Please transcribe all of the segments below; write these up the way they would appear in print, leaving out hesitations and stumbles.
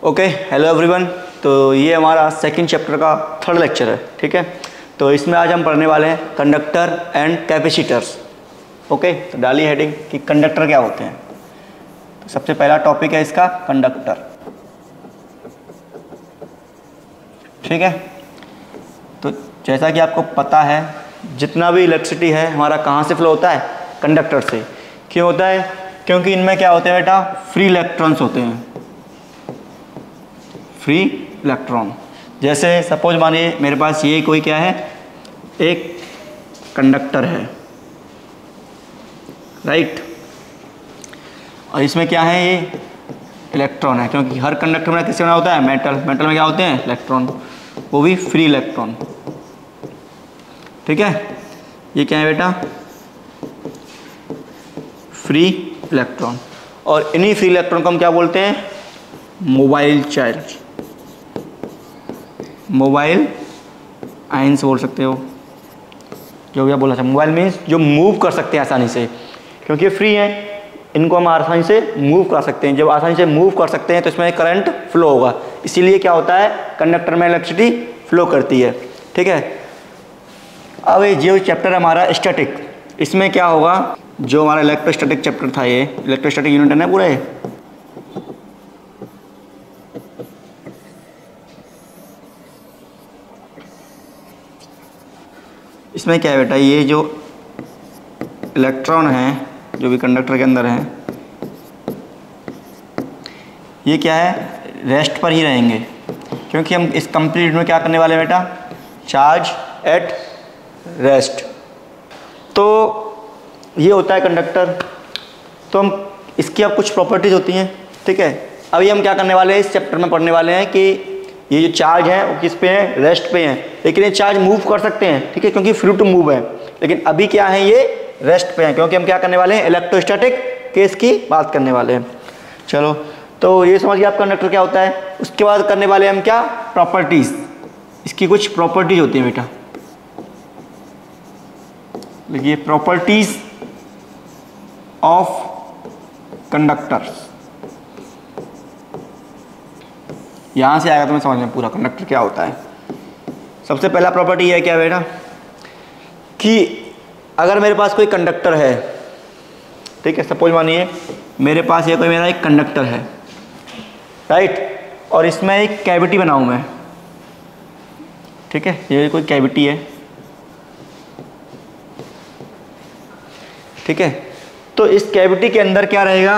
Okay, hello everyone. तो ये हमारा सेकंड चैप्टर का थर्ड लेक्चर है, ठीक है। तो इसमें आज हम पढ़ने वाले हैं कंडक्टर एंड कैपेसिटर्स। ओके, तो डालिए हेडिंग कि कंडक्टर क्या होते हैं। तो सबसे पहला टॉपिक है इसका कंडक्टर, ठीक है। तो जैसा कि आपको पता है, जितना भी इलेक्ट्रिसिटी है हमारा कहाँ से फ्लो होता है? कंडक्टर से। क्यों होता है? क्योंकि इनमें क्या होते हैं बेटा? फ्री इलेक्ट्रॉन्स होते हैं, फ्री इलेक्ट्रॉन। जैसे सपोज मानिए मेरे पास ये कोई क्या है, एक कंडक्टर है, राइट। और इसमें क्या है? ये इलेक्ट्रॉन है, क्योंकि हर कंडक्टर में किससे बना होता है? मेटल। मेटल में क्या होते हैं? इलेक्ट्रॉन, वो भी फ्री इलेक्ट्रॉन, ठीक है। ये क्या है बेटा? Free electron. और इन्हीं फ्री इलेक्ट्रॉन को हम क्या बोलते हैं? मोबाइल चार्ज, मोबाइल आयंस बोल सकते हो, जो भी आप बोला था। मोबाइल मीन्स जो मूव कर सकते हैं आसानी से, क्योंकि ये फ्री हैं, इनको हम आसानी से मूव कर सकते हैं। जब आसानी से मूव कर सकते हैं तो इसमें करंट फ्लो होगा, इसीलिए क्या होता है? कंडक्टर में इलेक्ट्रिसिटी फ्लो करती है, ठीक है। अब ये जो चैप्टर हमारा स्टैटिक, इसमें क्या होगा? जो हमारा इलेक्ट्रोस्टैटिक चैप्टर था, ये इलेक्ट्रोस्टैटिक यूनिट है ना पूरा ये, इसमें क्या है बेटा? ये जो इलेक्ट्रॉन हैं जो भी कंडक्टर के अंदर हैं, ये क्या है? रेस्ट पर ही रहेंगे, क्योंकि हम इस कंप्लीट में क्या करने वाले हैं बेटा? Charge at rest. तो ये होता है कंडक्टर। तो हम इसकी अब कुछ प्रॉपर्टीज होती हैं, ठीक है। अभी हम क्या करने वाले हैं, इस चैप्टर में पढ़ने वाले हैं कि ये जो चार्ज है वो किस पे है? रेस्ट पे हैं। लेकिन ये चार्ज मूव कर सकते हैं, ठीक है, क्योंकि फ्री टू मूव है। लेकिन अभी क्या है? ये रेस्ट पे हैं, क्योंकि हम क्या करने वाले हैं? इलेक्ट्रोस्टैटिक केस की बात करने वाले हैं। चलो, तो ये समझ गया आप कंडक्टर क्या होता है। उसके बाद करने वाले हम क्या? प्रॉपर्टीज। इसकी कुछ प्रॉपर्टीज होती हैं बेटा, देखिए, प्रॉपर्टीज ऑफ कंडक्टर्स। यहां से आएगा तुम्हें समझ में पूरा कंडक्टर क्या होता है। सबसे पहला प्रॉपर्टी है क्या बेटा? कि अगर मेरे पास कोई कंडक्टर है, ठीक है, सपोज मानिए मेरे पास ये कोई मेरा एक कंडक्टर है, राइट, और इसमें एक कैविटी बनाऊं मैं, ठीक है, ये कोई कैविटी है, ठीक है। तो इस कैविटी के अंदर क्या रहेगा?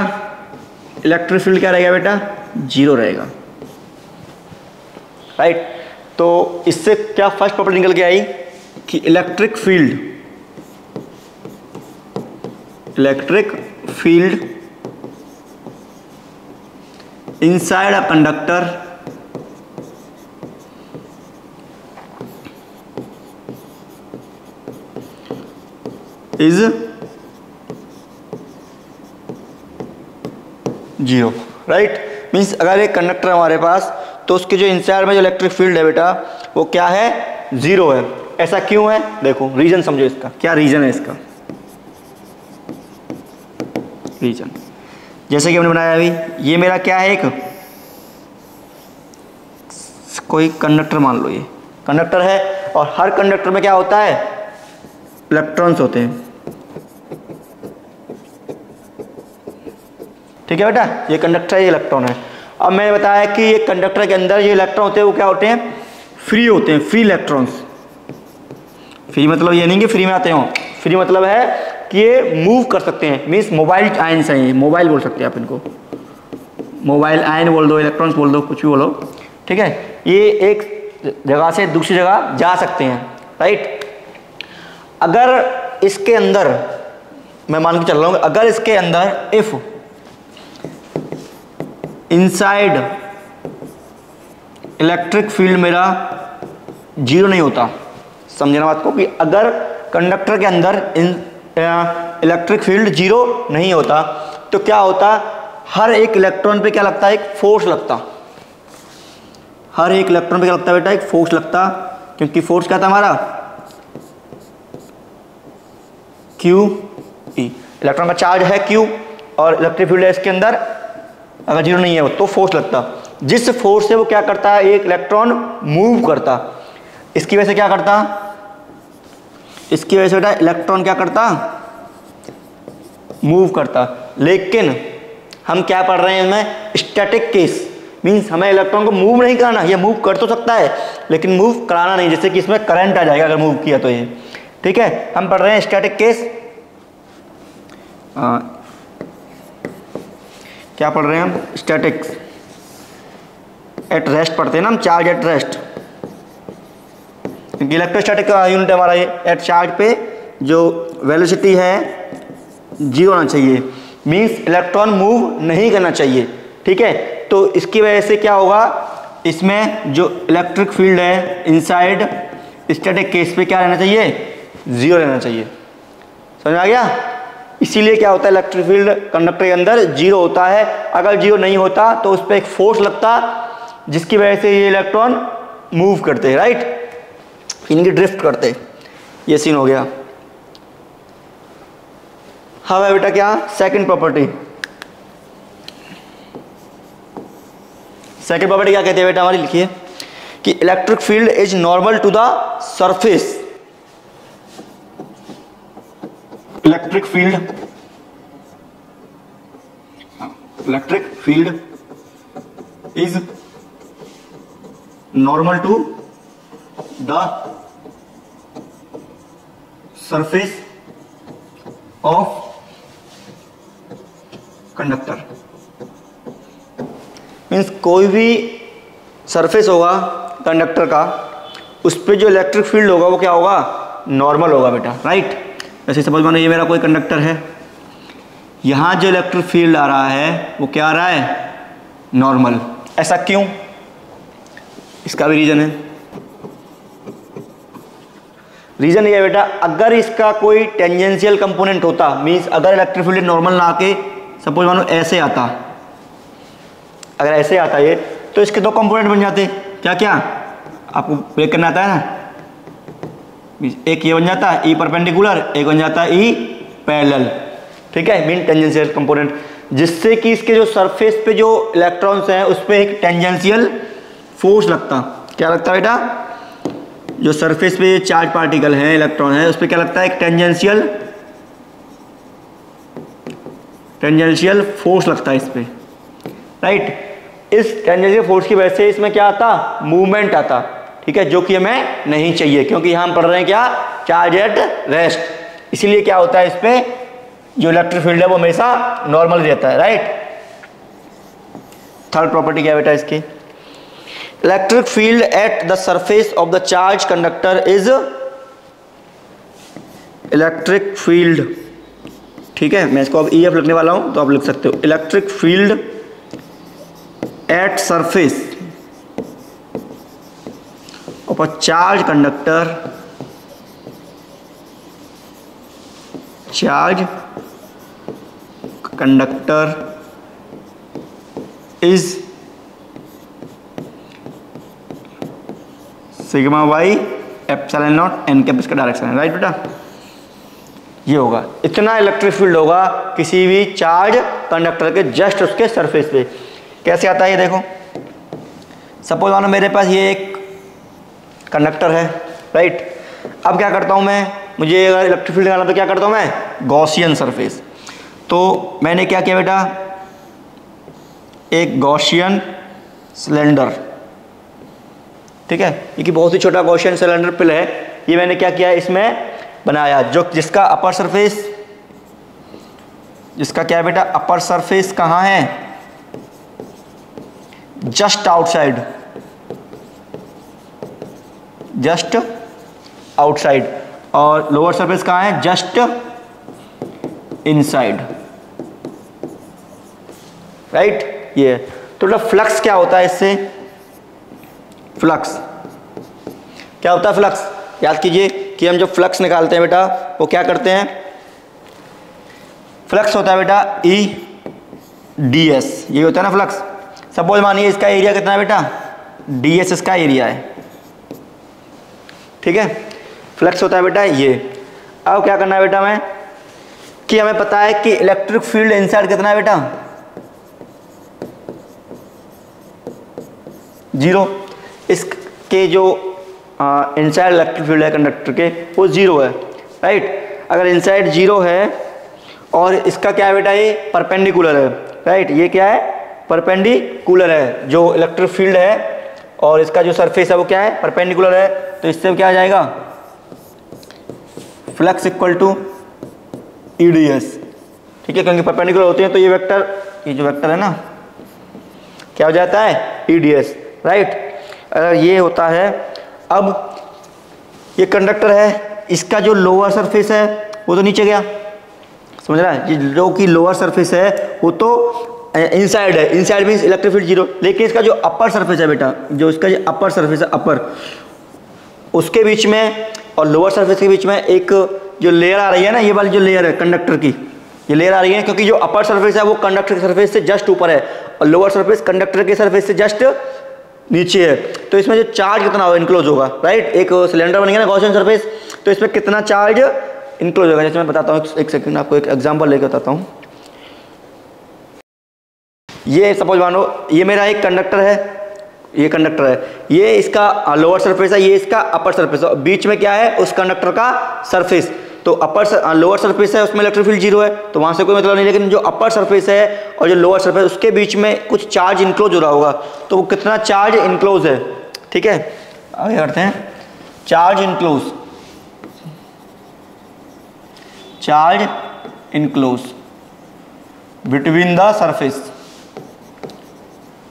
इलेक्ट्रिक फील्ड क्या रहेगा बेटा? जीरो रहेगा, राइट। तो इससे क्या फर्स्ट प्रॉपर्टी निकल के आई कि electric field inside a conductor is zero, right. Means अगर एक कंडक्टर हमारे पास, तो उसके जो इनसाइड में जो इलेक्ट्रिक फील्ड है बेटा, वो क्या है? जीरो है। ऐसा क्यों है? देखो, रीजन समझो इसका। क्या रीजन है इसका? रीजन जैसे कि हमने बनाया अभी, ये मेरा क्या है? एक कोई कंडक्टर मान लो, ये कंडक्टर है, और हर कंडक्टर में क्या होता है? इलेक्ट्रॉन्स होते हैं, ठीक है बेटा। ये कंडक्टर है, ये इलेक्ट्रॉन है। अब मैंने बताया कि ये कंडक्टर के अंदर ये इलेक्ट्रॉन होते हैं, वो क्या होते हैं? फ्री होते हैं, फ्री इलेक्ट्रॉन्स। फ्री मतलब ये नहीं कि फ्री में आते हो, फ्री मतलब है कि ये मूव कर सकते हैं, मीन्स मोबाइल आयंस हैं, ये मोबाइल बोल सकते हैं आप इनको, मोबाइल आयन बोल दो, इलेक्ट्रॉन्स बोल दो, कुछ भी बोलो, ठीक है। ये एक जगह से दूसरी जगह जा सकते हैं, राइट। अगर इसके अंदर, मैं मान के चल रहा हूँ, अगर इसके अंदर इफ इनसाइड इलेक्ट्रिक फील्ड मेरा जीरो नहीं होता, समझना बात को, कि अगर कंडक्टर के अंदर इलेक्ट्रिक फील्ड जीरो नहीं होता तो क्या होता? हर एक इलेक्ट्रॉन पे क्या लगता है? एक फोर्स लगता। हर एक इलेक्ट्रॉन पे क्या लगता है बेटा? एक फोर्स लगता, क्योंकि फोर्स क्या था हमारा? Q E. इलेक्ट्रॉन का चार्ज है क्यू, और इलेक्ट्रिक फील्ड है इसके अंदर, अगर जीरो नहीं है तो फोर्स लगता। जिस फोर्स से वो क्या करता है, एक इलेक्ट्रॉन मूव करता, इसकी वजह से क्या करता, इसकी वजह से बेटा इलेक्ट्रॉन क्या करता, मूव करता। लेकिन हम क्या पढ़ रहे हैं इसमें, स्टैटिक केस, मीन्स हमें इलेक्ट्रॉन को मूव नहीं कराना, ये मूव कर तो सकता है लेकिन मूव कराना नहीं, जैसे कि इसमें करंट आ जाएगा अगर मूव किया तो ये, ठीक है। हम पढ़ रहे हैं स्टैटिक केस, क्या पढ़ रहे हैं हम, स्टैटिक्स एट रेस्ट पढ़ते हैं ना हम, चार्ज एट रेस्ट, क्योंकि इलेक्ट्रोस्टैटिक का यूनिट हमारा ये एट चार्ज पे जो वेलोसिटी है 0 होना चाहिए, मीन्स इलेक्ट्रॉन मूव नहीं करना चाहिए, ठीक है। तो इसकी वजह से क्या होगा, इसमें जो इलेक्ट्रिक फील्ड है इनसाइड स्टैटिक केस पे क्या रहना चाहिए, 0 रहना चाहिए, समझ में आ गया। इसीलिए क्या होता है, इलेक्ट्रिक फील्ड कंडक्टर के अंदर 0 होता है। अगर 0 नहीं होता तो उस पर एक फोर्स लगता जिसकी वजह से ये इलेक्ट्रॉन मूव करते हैं, राइट, इनकी ड्रिफ्ट करते। ये सीन हो गया। हाँ भाई बेटा, क्या सेकंड प्रॉपर्टी, सेकंड प्रॉपर्टी क्या कहते हैं बेटा हमारी, लिखिए कि electric field is normal to the surface, electric field is normal to the surface of conductor, means कोई भी सरफेस होगा कंडक्टर का, उस पर जो इलेक्ट्रिक फील्ड होगा वो क्या होगा, नॉर्मल होगा बेटा, राइट। वैसे सपोज मानो ये मेरा कोई कंडक्टर है, यहाँ जो इलेक्ट्रिक फील्ड आ रहा है वो क्या आ रहा है, नॉर्मल। ऐसा क्यों, इसका भी रीजन है। रीजन ये है बेटा, अगर इसका कोई टेंजेंशियल कंपोनेंट होता, मीन्स अगर इलेक्ट्रिक फील्ड नॉर्मल ना आके सपोज मानो ऐसे आता, अगर ऐसे आता ये, तो इसके दो कंपोनेंट बन जाते, क्या क्या आपको ब्रेक करना आता है ना, एक ये बन जाता है ई परपेंडिकुलर, एक बन जाता है ई पैरेलल, ठीक है, मीन टेंजेंशियल कंपोनेंट, जिससे कि इसके जो सरफेस पे जो इलेक्ट्रॉन्स हैं उस पर एक टेंजेंशियल फोर्स लगता। क्या लगता है बेटा, जो सरफेस पे चार्ज पार्टिकल हैं, इलेक्ट्रॉन है, उस पर क्या लगता है, एक टेंजेंशियल फोर्स लगता है इस पर, राइट। इस टेंजेंशियल फोर्स की वजह से इसमें क्या आता, मूवमेंट आता, ठीक है, जो कि हमें नहीं चाहिए, क्योंकि यहाँ हम पढ़ रहे हैं क्या, चार्ज एट रेस्ट। इसीलिए क्या होता है, इस पे जो इलेक्ट्रिक फील्ड है वो हमेशा नॉर्मल रहता है, राइट। थर्ड प्रॉपर्टी क्या है बेटा इसकी, electric field at the surface of the charge conductor is electric field, ठीक है, मैं इसको अब EF लिखने वाला हूं तो आप लिख सकते हो, electric field at surface of a charge conductor, is sigma by epsilon naught n cap, इसका डायरेक्शन है, राइट बेटा। ये होगा, इतना इलेक्ट्रिक फील्ड होगा किसी भी चार्ज कंडक्टर के जस्ट उसके सरफेस पे। कैसे आता है ये देखो, सपोज मानो मेरे पास ये एक कंडक्टर है, राइट। अब क्या करता हूँ मैं, मुझे अगर इलेक्ट्रिक फील्ड निकालना तो क्या करता हूँ मैं, गॉसियन सरफेस। तो मैंने क्या किया बेटा, एक गॉसियन सिलेंडर, ठीक है, ये कि बहुत ही छोटा गॉसियन सिलेंडर पिल है, ये मैंने क्या किया, इसमें बनाया, जो जिसका अपर सरफेस, जिसका क्या है बेटा, अपर सरफेस कहाँ है, जस्ट आउटसाइड, जस्ट आउटसाइड, और लोअर सरफेस कहाँ है, जस्ट इनसाइड, राइट। ये तो फ्लक्स क्या होता है इससे, फ्लक्स क्या होता है, फ्लक्स याद कीजिए कि हम जब फ्लक्स निकालते हैं बेटा वो क्या करते हैं, फ्लक्स होता है बेटा EDS, ये होता है ना फ्लक्स। सपोज मानिए इसका एरिया कितना है बेटा, DS इसका एरिया है, ठीक है, फ्लक्स होता है बेटा ये। अब क्या करना है बेटा मैं, कि हमें पता है कि इलेक्ट्रिक फील्ड इनसाइड कितना है बेटा, जीरो। इसके जो इनसाइड इलेक्ट्रिक फील्ड है कंडक्टर के वो जीरो है, राइट। अगर इनसाइड जीरो है और इसका क्या है बेटा, ये परपेंडिकुलर है, राइट। ये क्या है, परपेंडिकुलर है जो इलेक्ट्रिक फील्ड है, और इसका जो सरफेस है वो क्या है, परपेंडिकुलर है। तो इससे क्या आ जाएगा, फ्लक्स इक्वल टू EDS, ठीक है, क्योंकि परपेंडिकुलर होते हैं तो ये वेक्टर, ये जो वेक्टर है ना, क्या हो जाता है, EDS, राइट। अगर ये होता है, अब ये कंडक्टर है, इसका जो लोअर सरफेस है वो तो नीचे गया, समझ रहा है, जो कि लोअर सरफेस है वो तो इनसाइड है, inside means electric field zero. लेकिन इसका जो अपर सरफेस है बेटा, जो इसका जो अपर सरफेस है, अपर, उसके बीच में और लोअर सरफेस के बीच में एक जो लेयर आ रही है ना, ये वाली जो लेयर है कंडक्टर की, ये लेयर आ रही है, क्योंकि जो अपर सरफेस है वो कंडक्टर के सरफेस से जस्ट ऊपर है और लोअर सरफेस कंडक्टर के सरफेस से जस्ट नीचे है। तो इसमें जो चार्ज कितना होगा, इनक्लोज होगा, राइट। एक सिलेंडर बनेगा ना गॉसियन सरफेस, तो इसमें कितना चार्ज इनक्लोज होगा। जैसे मैं बताता हूँ, एक सेकंड आपको एक एग्जांपल लेकर बताता हूँ। ये सपोज मानो ये मेरा एक कंडक्टर है, ये कंडक्टर है, ये इसका लोअर सरफेस है, ये इसका अपर सरफेस है, बीच में क्या है, उस कंडक्टर का सरफेस। तो लोअर सरफेस है, उसमें इलेक्ट्रिक फील्ड जीरो है, तो वहाँ से कोई मतलब नहीं। लेकिन जो अपर सरफेस है और जो लोअर सरफेस, उसके बीच में कुछ चार्ज इनक्लोज हो रहा होगा, तो वो कितना चार्ज इनक्लोज है, ठीक है। आगे करते हैं, charge enclose, charge enclose between the surface,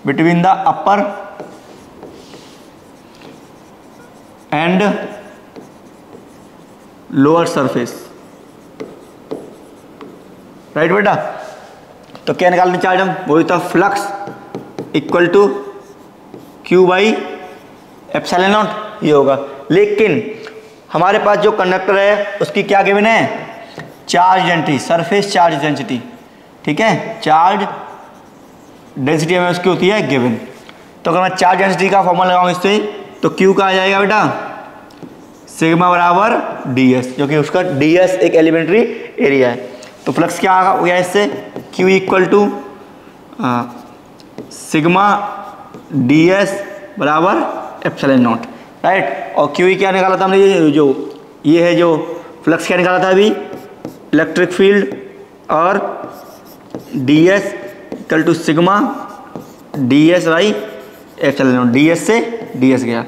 between the upper and lower surface, right बेटा। तो क्या निकालने चार्ज हम, वही था flux equal to Q by epsilon naught, ये होगा। लेकिन हमारे पास जो कंडक्टर है उसकी क्या गिवन है, charge density, surface charge density, ठीक है, चार्ज डेंसिटी हमें उसकी होती है गिवन। तो अगर मैं चार्ज डेंसिटी का फॉर्मूला लगाऊं इससे, तो Q का आ जाएगा बेटा सिग्मा बराबर DS, जो कि उसका DS एक एलिमेंट्री एरिया है। तो फ्लक्स क्या हो गया इससे, Q equal to sigma DS बराबर एप्सिलॉन नॉट, राइट। और Q क्या निकाला था हमने, ये है जो फ्लक्स क्या निकाला था अभी, इलेक्ट्रिक फील्ड, और DS equal to sigma DS by epsilon naught, DS से DS गया,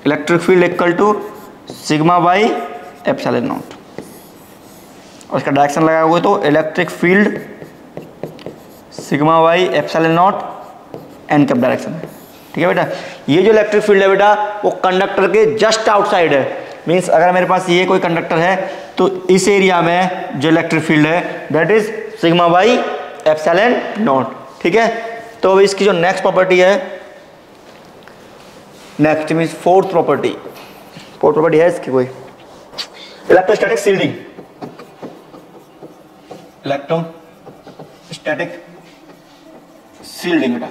electric field equal to sigma by epsilon naught, और इसका डायरेक्शन लगाया हुआ तो electric field sigma by epsilon naught n cap direction है, ठीक है बेटा। ये जो इलेक्ट्रिक फील्ड है बेटा वो कंडक्टर के जस्ट आउटसाइड है, मीन्स अगर मेरे पास ये कोई कंडक्टर है तो इस एरिया में जो इलेक्ट्रिक फील्ड है that is sigma by epsilon not, ठीक है। तो अब इसकी जो नेक्स्ट प्रॉपर्टी है, नेक्स्ट मीन्स फोर्थ प्रॉपर्टी है इसकी कोई, इलेक्ट्रोस्टैटिक शील्डिंग, इलेक्ट्रोस्टैटिक शील्डिंग बेटा।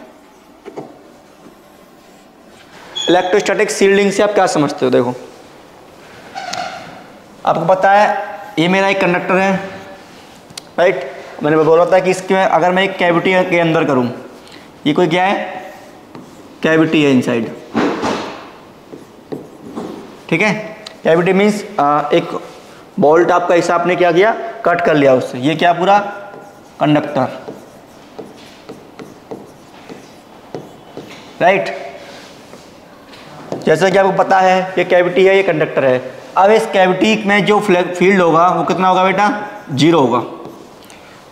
इलेक्ट्रोस्टैटिक शील्डिंग से आप क्या समझते हो, देखो आपको पता है ये मेरा एक कंडक्टर है, राइट। मैंने बोला था कि इसके अगर मैं एक कैविटी के अंदर करूं, ये कोई क्या है, कैविटी है इनसाइड, ठीक है। कैविटी मीन्स एक बोल्ट आपका हिसाब आपने क्या किया, कट कर लिया उससे, ये क्या पूरा कंडक्टर, राइट। जैसा कि आपको पता है ये कैविटी है, ये कंडक्टर है। अब इस कैविटी में जो फील्ड होगा वो कितना होगा बेटा, जीरो होगा,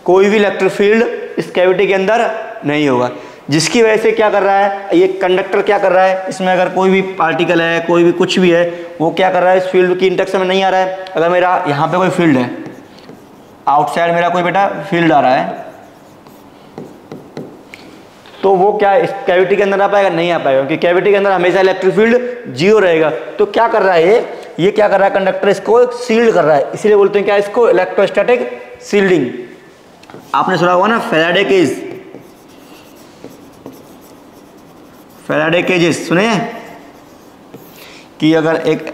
कोई भी इलेक्ट्रिक फील्ड इस कैविटी के अंदर नहीं होगा, जिसकी वजह से क्या कर रहा है, ये कंडक्टर क्या कर रहा है, इसमें अगर कोई भी पार्टिकल है, कोई भी कुछ भी है, वो क्या कर रहा है, इस फील्ड की इंटरेक्शन में नहीं आ रहा है। अगर मेरा यहाँ पे कोई फील्ड है, आउटसाइड मेरा कोई बेटा फील्ड आ रहा है, तो वो क्या इस कैविटी के अंदर आ पाएगा, नहीं आ पाएगा, क्योंकि कैविटी के अंदर हमेशा इलेक्ट्रिक फील्ड जीरो रहेगा। तो क्या कर रहा है ये क्या कर रहा है, कंडक्टर इसको सील्ड कर रहा है, इसीलिए बोलते हैं क्या, इसको इलेक्ट्रोस्टैटिक सील्डिंग। आपने सुना होगा ना फैराडे केज, फैराडे केजेस सुने कि अगर एक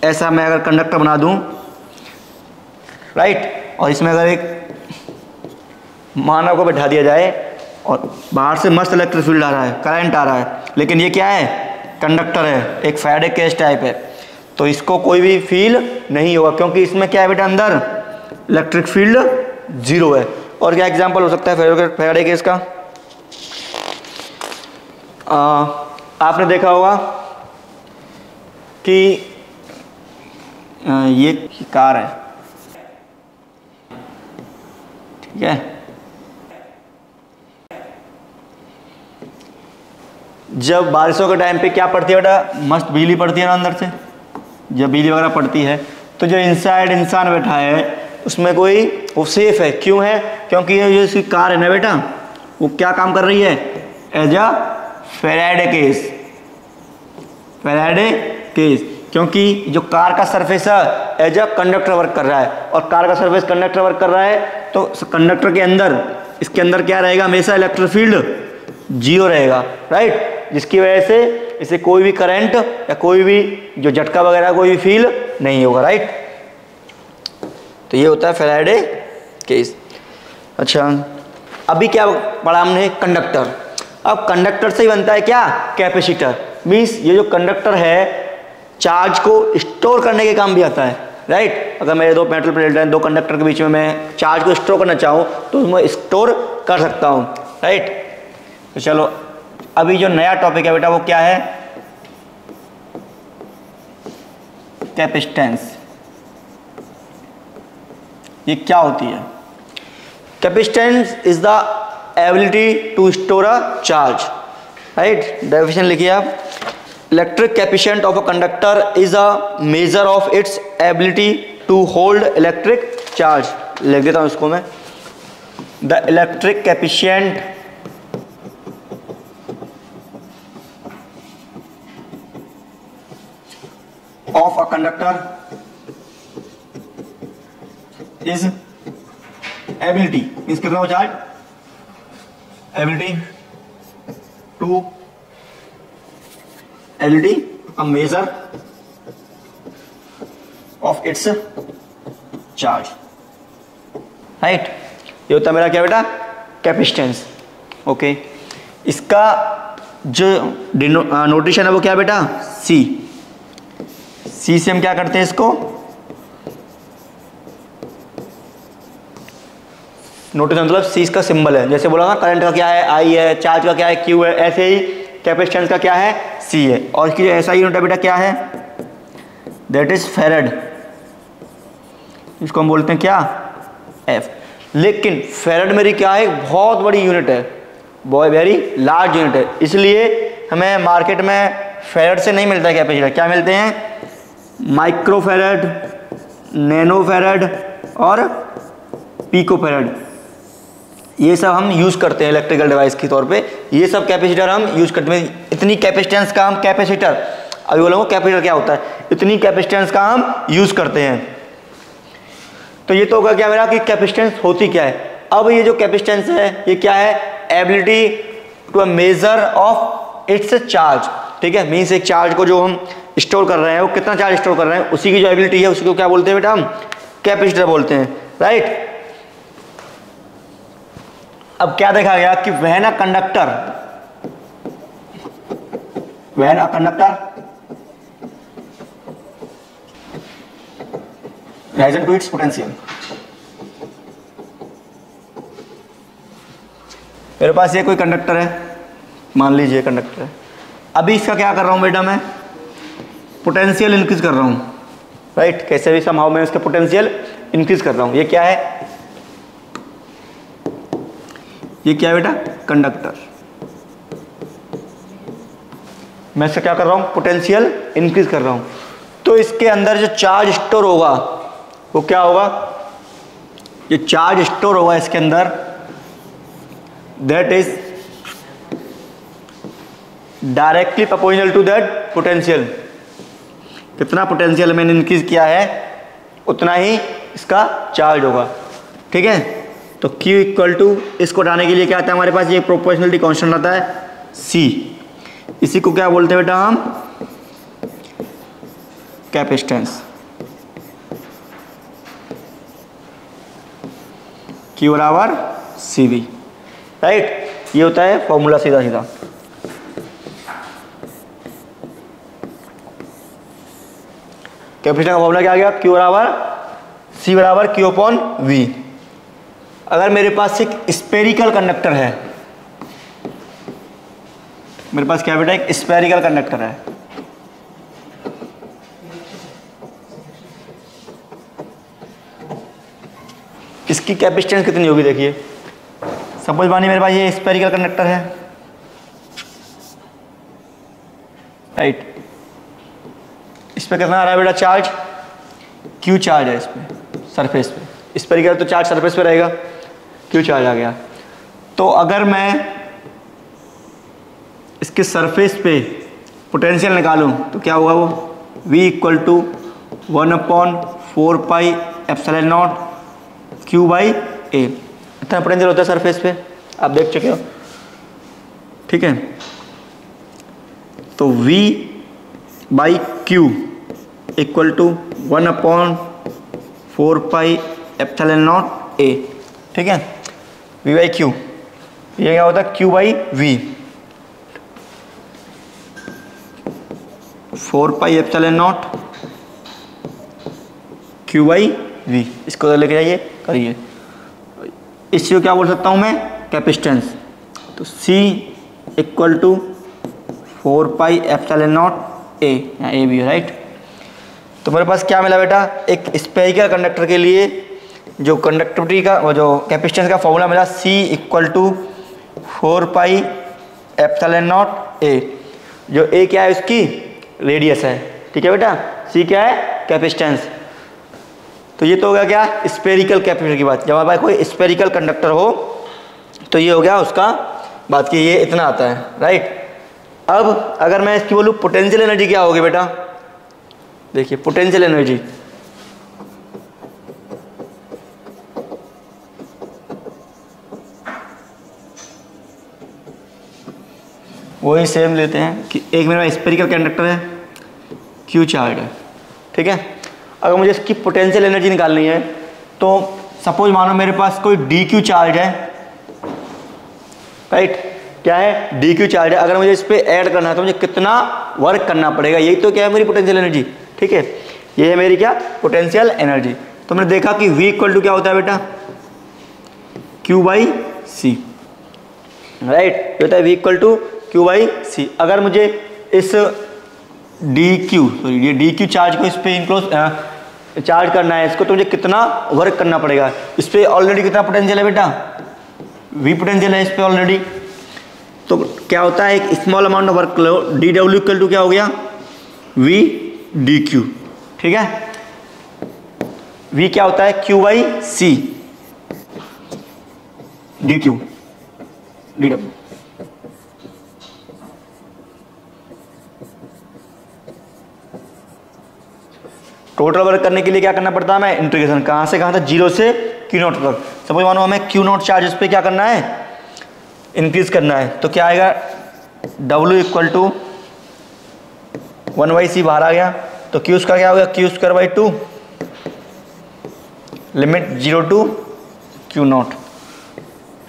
ऐसा मैं अगर कंडक्टर बना दूं, राइट, और इसमें अगर एक मानव को बैठा दिया जाए और बाहर से मस्त इलेक्ट्रिक फील्ड आ रहा है, करंट आ रहा है, लेकिन ये क्या है, कंडक्टर है, एक फैराडे केज टाइप है, तो इसको कोई भी फील नहीं होगा क्योंकि इसमें क्या है बेटा, अंदर इलेक्ट्रिक फील्ड 0 है। और क्या एग्जांपल हो सकता है फैराडे केज का, आपने देखा होगा कि ये कार है, ठीक है, जब बारिशों के टाइम पे क्या पड़ती है बेटा, मस्त बिजली पड़ती है ना अंदर से, जब बिजली वगैरह पड़ती है तो जो इनसाइड इंसान बैठा है उसमें कोई वो सेफ है, क्यों है, क्योंकि ये जो इसकी कार है ना बेटा, वो क्या काम कर रही है, as a Faraday cage, Faraday cage, क्योंकि जो कार का सरफेस है एज अ कंडक्टर वर्क कर रहा है, और कार का सरफेस कंडक्टर वर्क कर रहा है, तो कंडक्टर के अंदर, इसके अंदर क्या रहेगा, हमेशा इलेक्ट्रिक फील्ड 0 रहेगा, राइट, जिसकी वजह से इसे कोई भी करंट या कोई भी जो झटका वगैरह कोई भी फील नहीं होगा, राइट। तो ये होता है फैराडे केज। अच्छा, अभी क्या पढ़ा हमने, कंडक्टर। अब कंडक्टर से ही बनता है क्या, कैपेसिटर, मीन्स ये जो कंडक्टर है चार्ज को स्टोर करने के काम भी आता है, राइट। अगर मेरे दो मेटल प्लेट हैं, दो कंडक्टर के बीच में मैं चार्ज को स्टोर करना चाहूँ तो मैं स्टोर कर सकता हूँ, राइट। तो चलो अभी जो नया टॉपिक है बेटा वो क्या है, कैपेसिटेंस। ये क्या होती है, capacitance is the ability to store a charge, right. Definition लिखिए आप, electric capacitance of a conductor is a measure of its ability to hold electric charge. लिख देता हूं इसको मैं, the electric capacitance of a conductor is ability, means कितना हो चार्ज, ability to a measure of its charge, right. ये होता है मेरा क्या बेटा, कैपेसिटेंस, ओके। इसका जो नोटेशन है वो क्या बेटा, सी। सी से हम क्या करते हैं इसको, नोटिस मतलब सी इसका सिंबल है, जैसे बोला ना करंट का क्या है, आई है, चार्ज का क्या है, क्यू है, ऐसे ही कैपेसिटेंस का क्या है, सी है। और इसकी ऐसा ही यूनिट बेटा क्या है, दैट इज फैराड, इसको हम बोलते हैं क्या, एफ। लेकिन फैराड मेरी क्या है, बहुत बड़ी यूनिट है, बहुत वेरी लार्ज यूनिट है, इसलिए हमें मार्केट में फैराड से नहीं मिलता है कैपेसिटर, क्या मिलते हैं, माइक्रो फैराड, नैनो फैराड और पिको फैराड। ये सब हम यूज़ करते हैं इलेक्ट्रिकल डिवाइस के तौर पे, ये सब कैपेसिटर हम यूज़ करते हैं। इतनी कैपेसिटेंस का हम कैपेसिटर, अभी बोलूँगा कैपेसिटर क्या होता है, इतनी कैपेसिटेंस का हम यूज़ करते हैं। तो ये तो होगा क्या मेरा कि कैपेसिटेंस होती क्या है। अब ये जो कैपेसिटेंस है ये क्या है, ability to a measure of its charge, ठीक है। मीन्स एक चार्ज को जो हम स्टोर कर रहे हैं वो कितना चार्ज स्टोर कर रहे हैं, उसी की जो एबिलिटी है उसी को क्या बोलते हैं बेटा, हम कैपेसिटर बोलते हैं, राइट। अब क्या देखा गया कि when a conductor risen to its potential, मेरे पास ये कोई कंडक्टर है, मान लीजिए कंडक्टर है, अभी इसका क्या कर रहा हूं बेटा, मैं पोटेंशियल इंक्रीज कर रहा हूं, राइट। कैसे भी समहाउ मैं इसका पोटेंशियल इंक्रीज कर रहा हूं। ये क्या है, ये क्या है बेटा, कंडक्टर। मैं इससे क्या कर रहा हूं, पोटेंशियल इंक्रीज कर रहा हूं। तो इसके अंदर जो चार्ज स्टोर होगा वो क्या होगा, ये चार्ज स्टोर होगा इसके अंदर, that is directly proportional to that potential. कितना पोटेंशियल मैंने इंक्रीज किया है उतना ही इसका चार्ज होगा, ठीक है। तो Q इक्वल टू, इसको हटाने के लिए क्या आता है हमारे पास, ये प्रोपोर्शनलिटी कांस्टेंट आता है C, इसी को क्या बोलते हैं बेटा हम, कैपेसिटेंस। Q बराबर CV, राइट। ये होता है फॉर्मूला सीधा सीधा। कैपेसिटेंस का फॉर्मूला क्या आ गया, Q बराबर C बराबर Q अपॉन V। अगर मेरे पास एक स्पेरिकल कंडक्टर है, मेरे पास क्या बेटा, एक स्पेरिकल कंडक्टर है, इसकी कैपेसिटेंस कितनी होगी देखिए। सपोज मानिए मेरे पास ये स्पेरिकल कंडक्टर है, राइट। इस पे कितना आ रहा है बेटा चार्ज, Q चार्ज है इस पे सरफेस पे, स्पेरिकल तो चार्ज सरफेस पे रहेगा, Q चार्ज आ गया। तो अगर मैं इसके सरफेस पे पोटेंशियल निकालूं तो क्या होगा वो, V equal to 1/4πε0 Q by a. इतना पोटेंशियल होता है सरफेस पे, आप देख चुके हो, ठीक है। तो V by Q equal to 1/4πε0 a, ठीक है। V बाई Q, ये क्या होता है Q by V, 4πε0 Q by V। इसको तो लेके जाइए, करिए। इस चीज़ को क्या बोल सकता हूँ मैं, कैपेसिटेंस। तो C इक्वल टू 4πε0 ए, यहाँ ए भी है, राइट। तो मेरे पास क्या मिला बेटा, एक स्पेरिकल कंडक्टर के लिए जो कंडक्टिविटी का, वो जो कैपेसिटेंस का फॉर्मूला मिला, C इक्वल टू 4πε0 ए। जो ए क्या है, उसकी रेडियस है, ठीक है बेटा। C क्या है, कैपेसिटेंस। तो ये तो हो गया क्या, स्पेरिकल कैपेसिटर की बात। जब हमारे पास कोई स्पेरिकल कंडक्टर हो तो ये हो गया उसका बात की, ये इतना आता है, राइट। अब अगर मैं इसकी बोलूँ पोटेंशियल एनर्जी क्या होगी बेटा, देखिए पोटेंशियल एनर्जी, वही सेम लेते हैं कि एक मेरा स्पेरिकल कंडक्टर है, Q चार्ज है, ठीक है। अगर मुझे इसकी पोटेंशियल एनर्जी निकालनी है तो सपोज मानो मेरे पास कोई DQ चार्ज है, राइट। क्या है, DQ चार्ज है। अगर मुझे इस पर ऐड करना है तो मुझे कितना वर्क करना पड़ेगा, यही तो क्या है मेरी पोटेंशियल एनर्जी, ठीक है। ये है मेरी क्या, पोटेंशियल एनर्जी। तो मैंने देखा कि V इक्वल टू क्या होता है बेटा, Q बाई C, राइट। ये होता है V equal to Q by C। अगर मुझे इस ये DQ चार्ज को इस पर इनक्लोज चार्ज करना है इसको, तो मुझे कितना वर्क करना पड़ेगा। इस पर ऑलरेडी कितना पोटेंशियल है बेटा, V पोटेंशियल है इस पर ऑलरेडी। तो क्या होता है, एक small amount of work dW equal to क्या हो गया, V dQ, ठीक है। V क्या होता है, Q by C dQ dW। Total work करने के लिए क्या करना पड़ता है, मैं इंटीग्रेशन कहाँ से कहाँ तक, 0 से Q0 तक। सपोज मानो हमें Q0 चार्ज इस पर क्या करना है, इंक्रीज करना है। तो क्या आएगा, W इक्वल टू 1/c बाहर आ गया, तो Q उसका क्या हो गया, Q² by 2 limit 0 to Q0।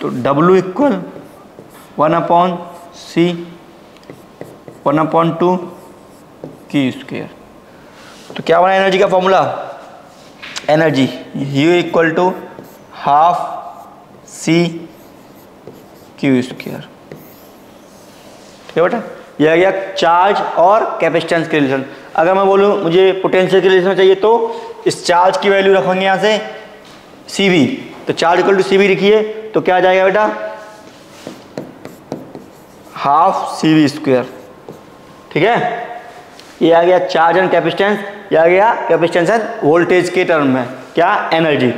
तो W इक्वल 1/c 1/2 Q²। तो क्या बना एनर्जी का formula, energy U equal to 12C Q², ठीक है बेटा। ये आ गया चार्ज और कैपेसिटेंस के रिलेशन। अगर मैं बोलूँ मुझे पोटेंशियल के रिलेशन चाहिए तो इस चार्ज की वैल्यू रखेंगे यहाँ से CV, तो चार्ज इक्वल टू CV लिखिए, तो क्या आ जाएगा बेटा, 12CV², ठीक है। ये आ गया चार्ज एंड कैपेसिटेंस, ये आ गया कैपेसिटेंस एंड वोल्टेज के टर्म में क्या, एनर्जी,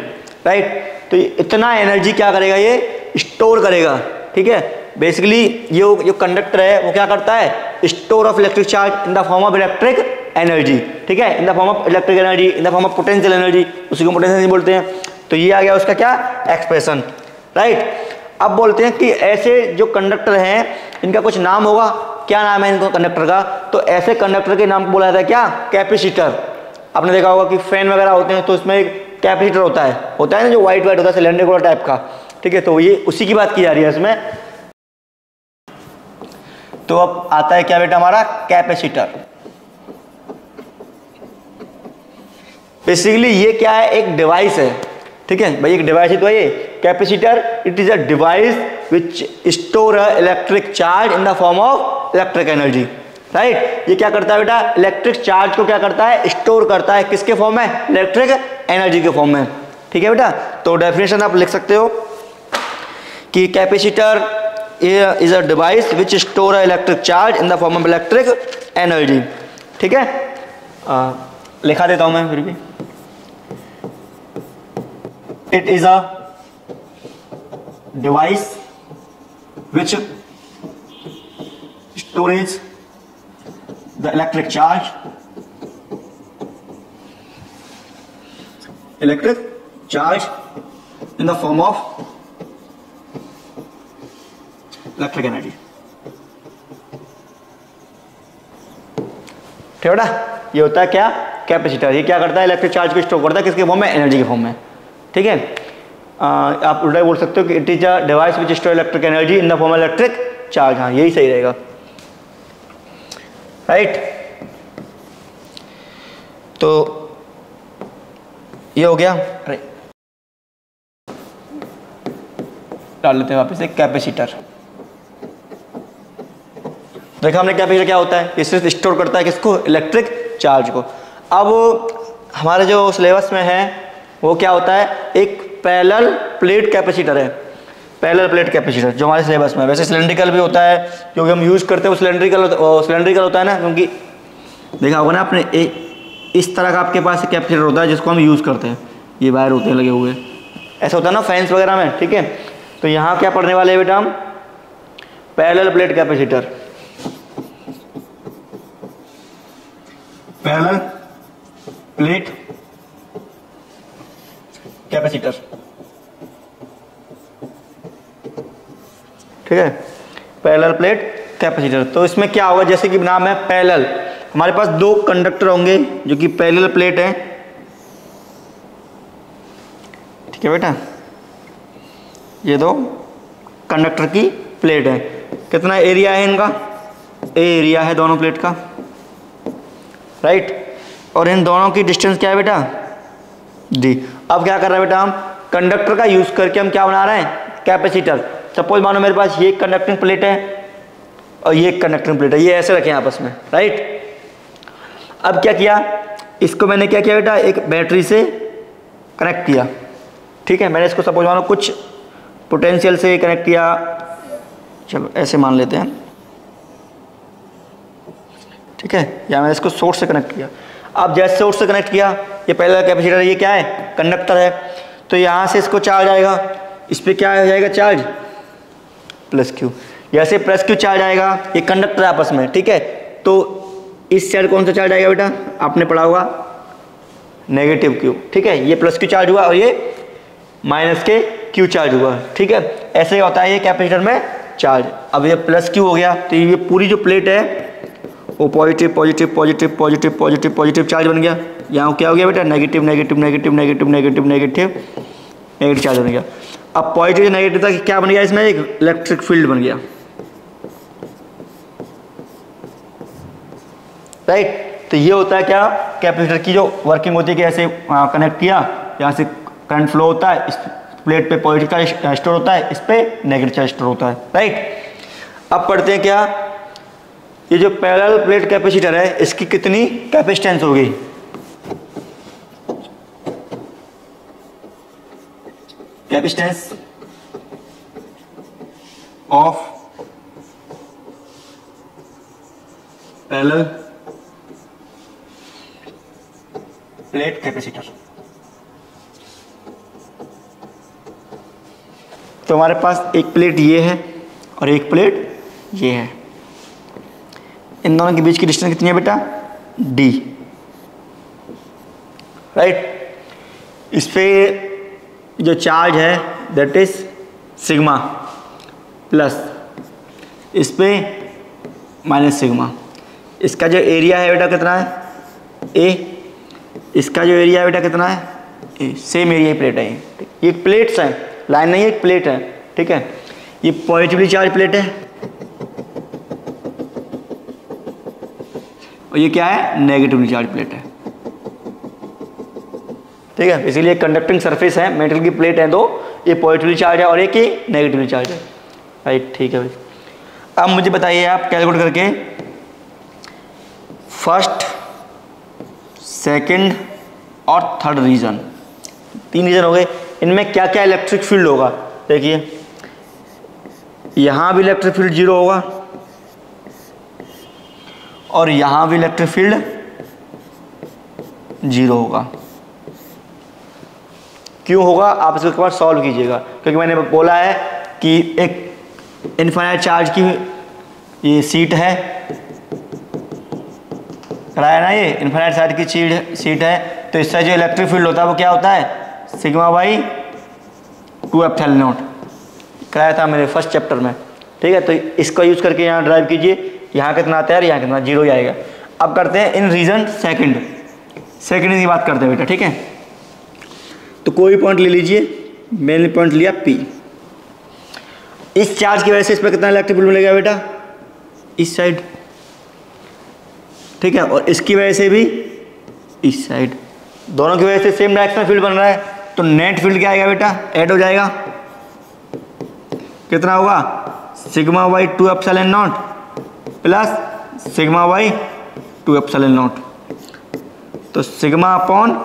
राइट। तो इतना एनर्जी क्या करेगा, ये स्टोर करेगा, ठीक है। बेसिकली ये जो कंडक्टर है वो क्या करता है, store of electric charge in the form of electric energy, ठीक है, in the form of electric energy, in the form of potential energy, उसी को पोटेंशियल एनर्जी बोलते हैं। तो ये आ गया उसका क्या, एक्सप्रेशन, राइट। अब बोलते हैं कि ऐसे जो कंडक्टर हैं इनका कुछ नाम होगा, क्या नाम है इनको कंडक्टर का, तो ऐसे कंडक्टर के नाम को बोला जाता है क्या, कैपेसिटर। आपने देखा होगा कि फैन वगैरह होते हैं तो उसमें एक कैपेसिटर होता है ना, जो व्हाइट होता है सिलेंडर टाइप का, ठीक है। तो ये उसी की बात की जा रही है इसमें। तो अब आता है क्या बेटा हमारा कैपेसिटर। बेसिकली ये क्या है, एक डिवाइस है, ठीक है भाई, एक डिवाइस है। तो ये capacitor it is a device which store a electric charge in the form of electric energy, right. ये क्या करता है बेटा, इलेक्ट्रिक चार्ज को क्या करता है, स्टोर करता है, किसके फॉर्म में, इलेक्ट्रिक एनर्जी के फॉर्म में, ठीक है बेटा। तो डेफिनेशन आप लिख सकते हो कि capacitor is a device which store a electric charge in the form of electric energy, ठीक है। लिखा देता हूं मैं फिर भी। It is a device which storage the electric charge in the form of electric energy, ठीक है बेटा। ये होता है क्या, कैपेसिटर। ये क्या करता है, इलेक्ट्रिक चार्ज को स्टोर करता है, किसके फॉर्म में, एनर्जी के फॉर्म में, ठीक है। आप उल्टा बोल सकते हो कि it is a device which store electric energy in the form of electric charge. हाँ, यही सही रहेगा, राइट। तो ये हो गया। अरे डाल लेते हैं वापस एक कैपेसिटर। देखा हमने कैपेसिटर क्या होता है, ये सिर्फ स्टोर करता है किसको, इलेक्ट्रिक चार्ज को। अब हमारे जो सिलेबस में है वो क्या होता है, एक पैरेलल प्लेट कैपेसिटर है। पैरेलल प्लेट कैपेसिटर जो हमारे सिलेबस में, वैसे सिलेंड्रिकल भी होता है, क्योंकि हम यूज़ करते हैं वो सिलेंड्रिकल होता है ना, क्योंकि देखा होगा ना आपने, इस तरह का आपके पास कैपेसिटर होता है जिसको हम यूज़ करते हैं, ये वायर होते हैं लगे हुए, ऐसा होता है ना फैंस वगैरह में, ठीक है। तो यहाँ क्या पढ़ने वाले हैं बेटा हम, parallel plate capacitor. Parallel plate capacitor, ठीक है, पैरेलल प्लेट कैपेसिटर। तो इसमें क्या होगा, जैसे कि नाम है पैरेलल, हमारे पास दो कंडक्टर होंगे जो कि पैरेलल प्लेट है, ठीक है बेटा। ये दो कंडक्टर की प्लेट है, कितना एरिया है इनका, ए एरिया है दोनों प्लेट का, राइट। और इन दोनों की डिस्टेंस क्या है बेटा, डी। अब क्या कर रहे हैं बेटा, हम कंडक्टर का यूज करके हम क्या बना रहे हैं, कैपेसिटर। सपोज मानो मेरे पास ये कंडक्टिंग प्लेट है और ये कंडक्टिंग प्लेट है, ये ऐसे रखे आपस में, राइट। अब क्या किया, इसको मैंने क्या किया बेटा, एक बैटरी से कनेक्ट किया, ठीक है। मैंने इसको सपोज मानो कुछ पोटेंशियल से कनेक्ट किया, चलो ऐसे मान लेते हैं, ठीक है, या मैंने इसको सोर्स से कनेक्ट किया। अब जैसे सोर्स से कनेक्ट किया, ये पहला कैपेसिटर, ये क्या है, कंडक्टर है, तो यहाँ से इसको चार्ज आएगा, इस पर क्या हो जाएगा चार्ज, प्लस क्यू। जैसे प्लस क्यू चार्ज आएगा, ये कंडक्टर आपस में, ठीक है, तो इस साइड कौन सा चार्ज आएगा बेटा, आपने पढ़ा होगा नेगेटिव क्यू, ठीक है। ये प्लस क्यू चार्ज हुआ और ये माइनस के क्यू चार्ज हुआ, ठीक है। ऐसे ही होता है ये कैपेसिटर में चार्ज। अब ये प्लस क्यू हो गया, तो ये पूरी जो प्लेट है वो positive positive positive positive positive positive charge बन गया। यहाँ क्या हो गया बेटा, negative negative negative negative negative negative negative charge बन गया। अब पॉजिटिव नेगेटिव था, क्या बन गया इसमें, एक इलेक्ट्रिक फील्ड बन गया, राइट। तो ये होता है क्या, कैपेसिटर की जो वर्किंग होती है कि ऐसे कनेक्ट किया, यहाँ से करंट फ्लो होता है, इस प्लेट पे पॉजिटिव चार्ज स्टोर होता है, इस पे नेगेटिव चार्ज स्टोर होता है, राइट। अब पढ़ते हैं क्या, ये जो पैरेलल प्लेट कैपेसिटर है इसकी कितनी कैपेसिटेंस होगी, capacitance of parallel plate capacitor. तो हमारे पास एक प्लेट ये है और एक प्लेट ये है, इन दोनों के बीच की डिस्टेंस कितनी है बेटा, डी, राइट। इस पे जो चार्ज है दैट इज सिग्मा प्लस, इस पे माइनस सिग्मा। इसका जो एरिया है बेटा कितना है, ए, इसका जो एरिया है बेटा कितना है, ए। सेम एरिया प्लेट है ये प्लेट्स हैं, लाइन नहीं है, एक प्लेट है, ठीक है। ये पॉजिटिवली चार्ज प्लेट है और ये क्या है, नेगेटिवली चार्ज प्लेट है। ठीक है, इसीलिए कंडक्टिंग सरफेस है, मेटल की प्लेट है, दो, ये पॉजिटिवली चार्ज है और एक ही नेगेटिवली चार्ज है। राइट, ठीक है भाई। अब मुझे बताइए आप कैलकुलेट करके फर्स्ट, सेकंड और थर्ड रीजन, 3 रीजन हो गए, इनमें क्या क्या इलेक्ट्रिक फील्ड होगा। देखिए यहाँ भी इलेक्ट्रिक फील्ड 0 होगा और यहाँ भी इलेक्ट्रिक फील्ड 0 होगा। क्यों होगा, आप इसको एक बार सॉल्व कीजिएगा, क्योंकि मैंने बोला है कि एक इनफाइनाइट चार्ज की ये सीट है, कराया ना, ये इनफाइनाइट चार्ज की सीट है, तो इससे जो इलेक्ट्रिक फील्ड होता है वो क्या होता है, सिग्मा बाई 2 एप्सिलॉन नॉट, कराया था मेरे फर्स्ट चैप्टर में। ठीक है, तो इसका यूज़ करके यहाँ ड्राइव कीजिए, यहाँ कितना आता है और यहाँ कितना, 0 ही आएगा। अब करते हैं इन रीजन सेकंड की बात करते हैं बेटा। ठीक है, तो कोई पॉइंट ले लीजिए, मैंने पॉइंट लिया P। इस चार्ज की वजह से इस पर कितना इलेक्ट्रिक फील्ड मिलेगा बेटा, इस साइड। ठीक है, और इसकी वजह से भी इस साइड, दोनों की वजह से सेम डायरेक्शनल फील्ड बन रहा है, तो नेट फील्ड क्या आएगा बेटा, ऐड हो जाएगा, कितना होगा, sigma by 2 epsilon not plus sigma by 2 epsilon not, तो सिग्मा अपॉन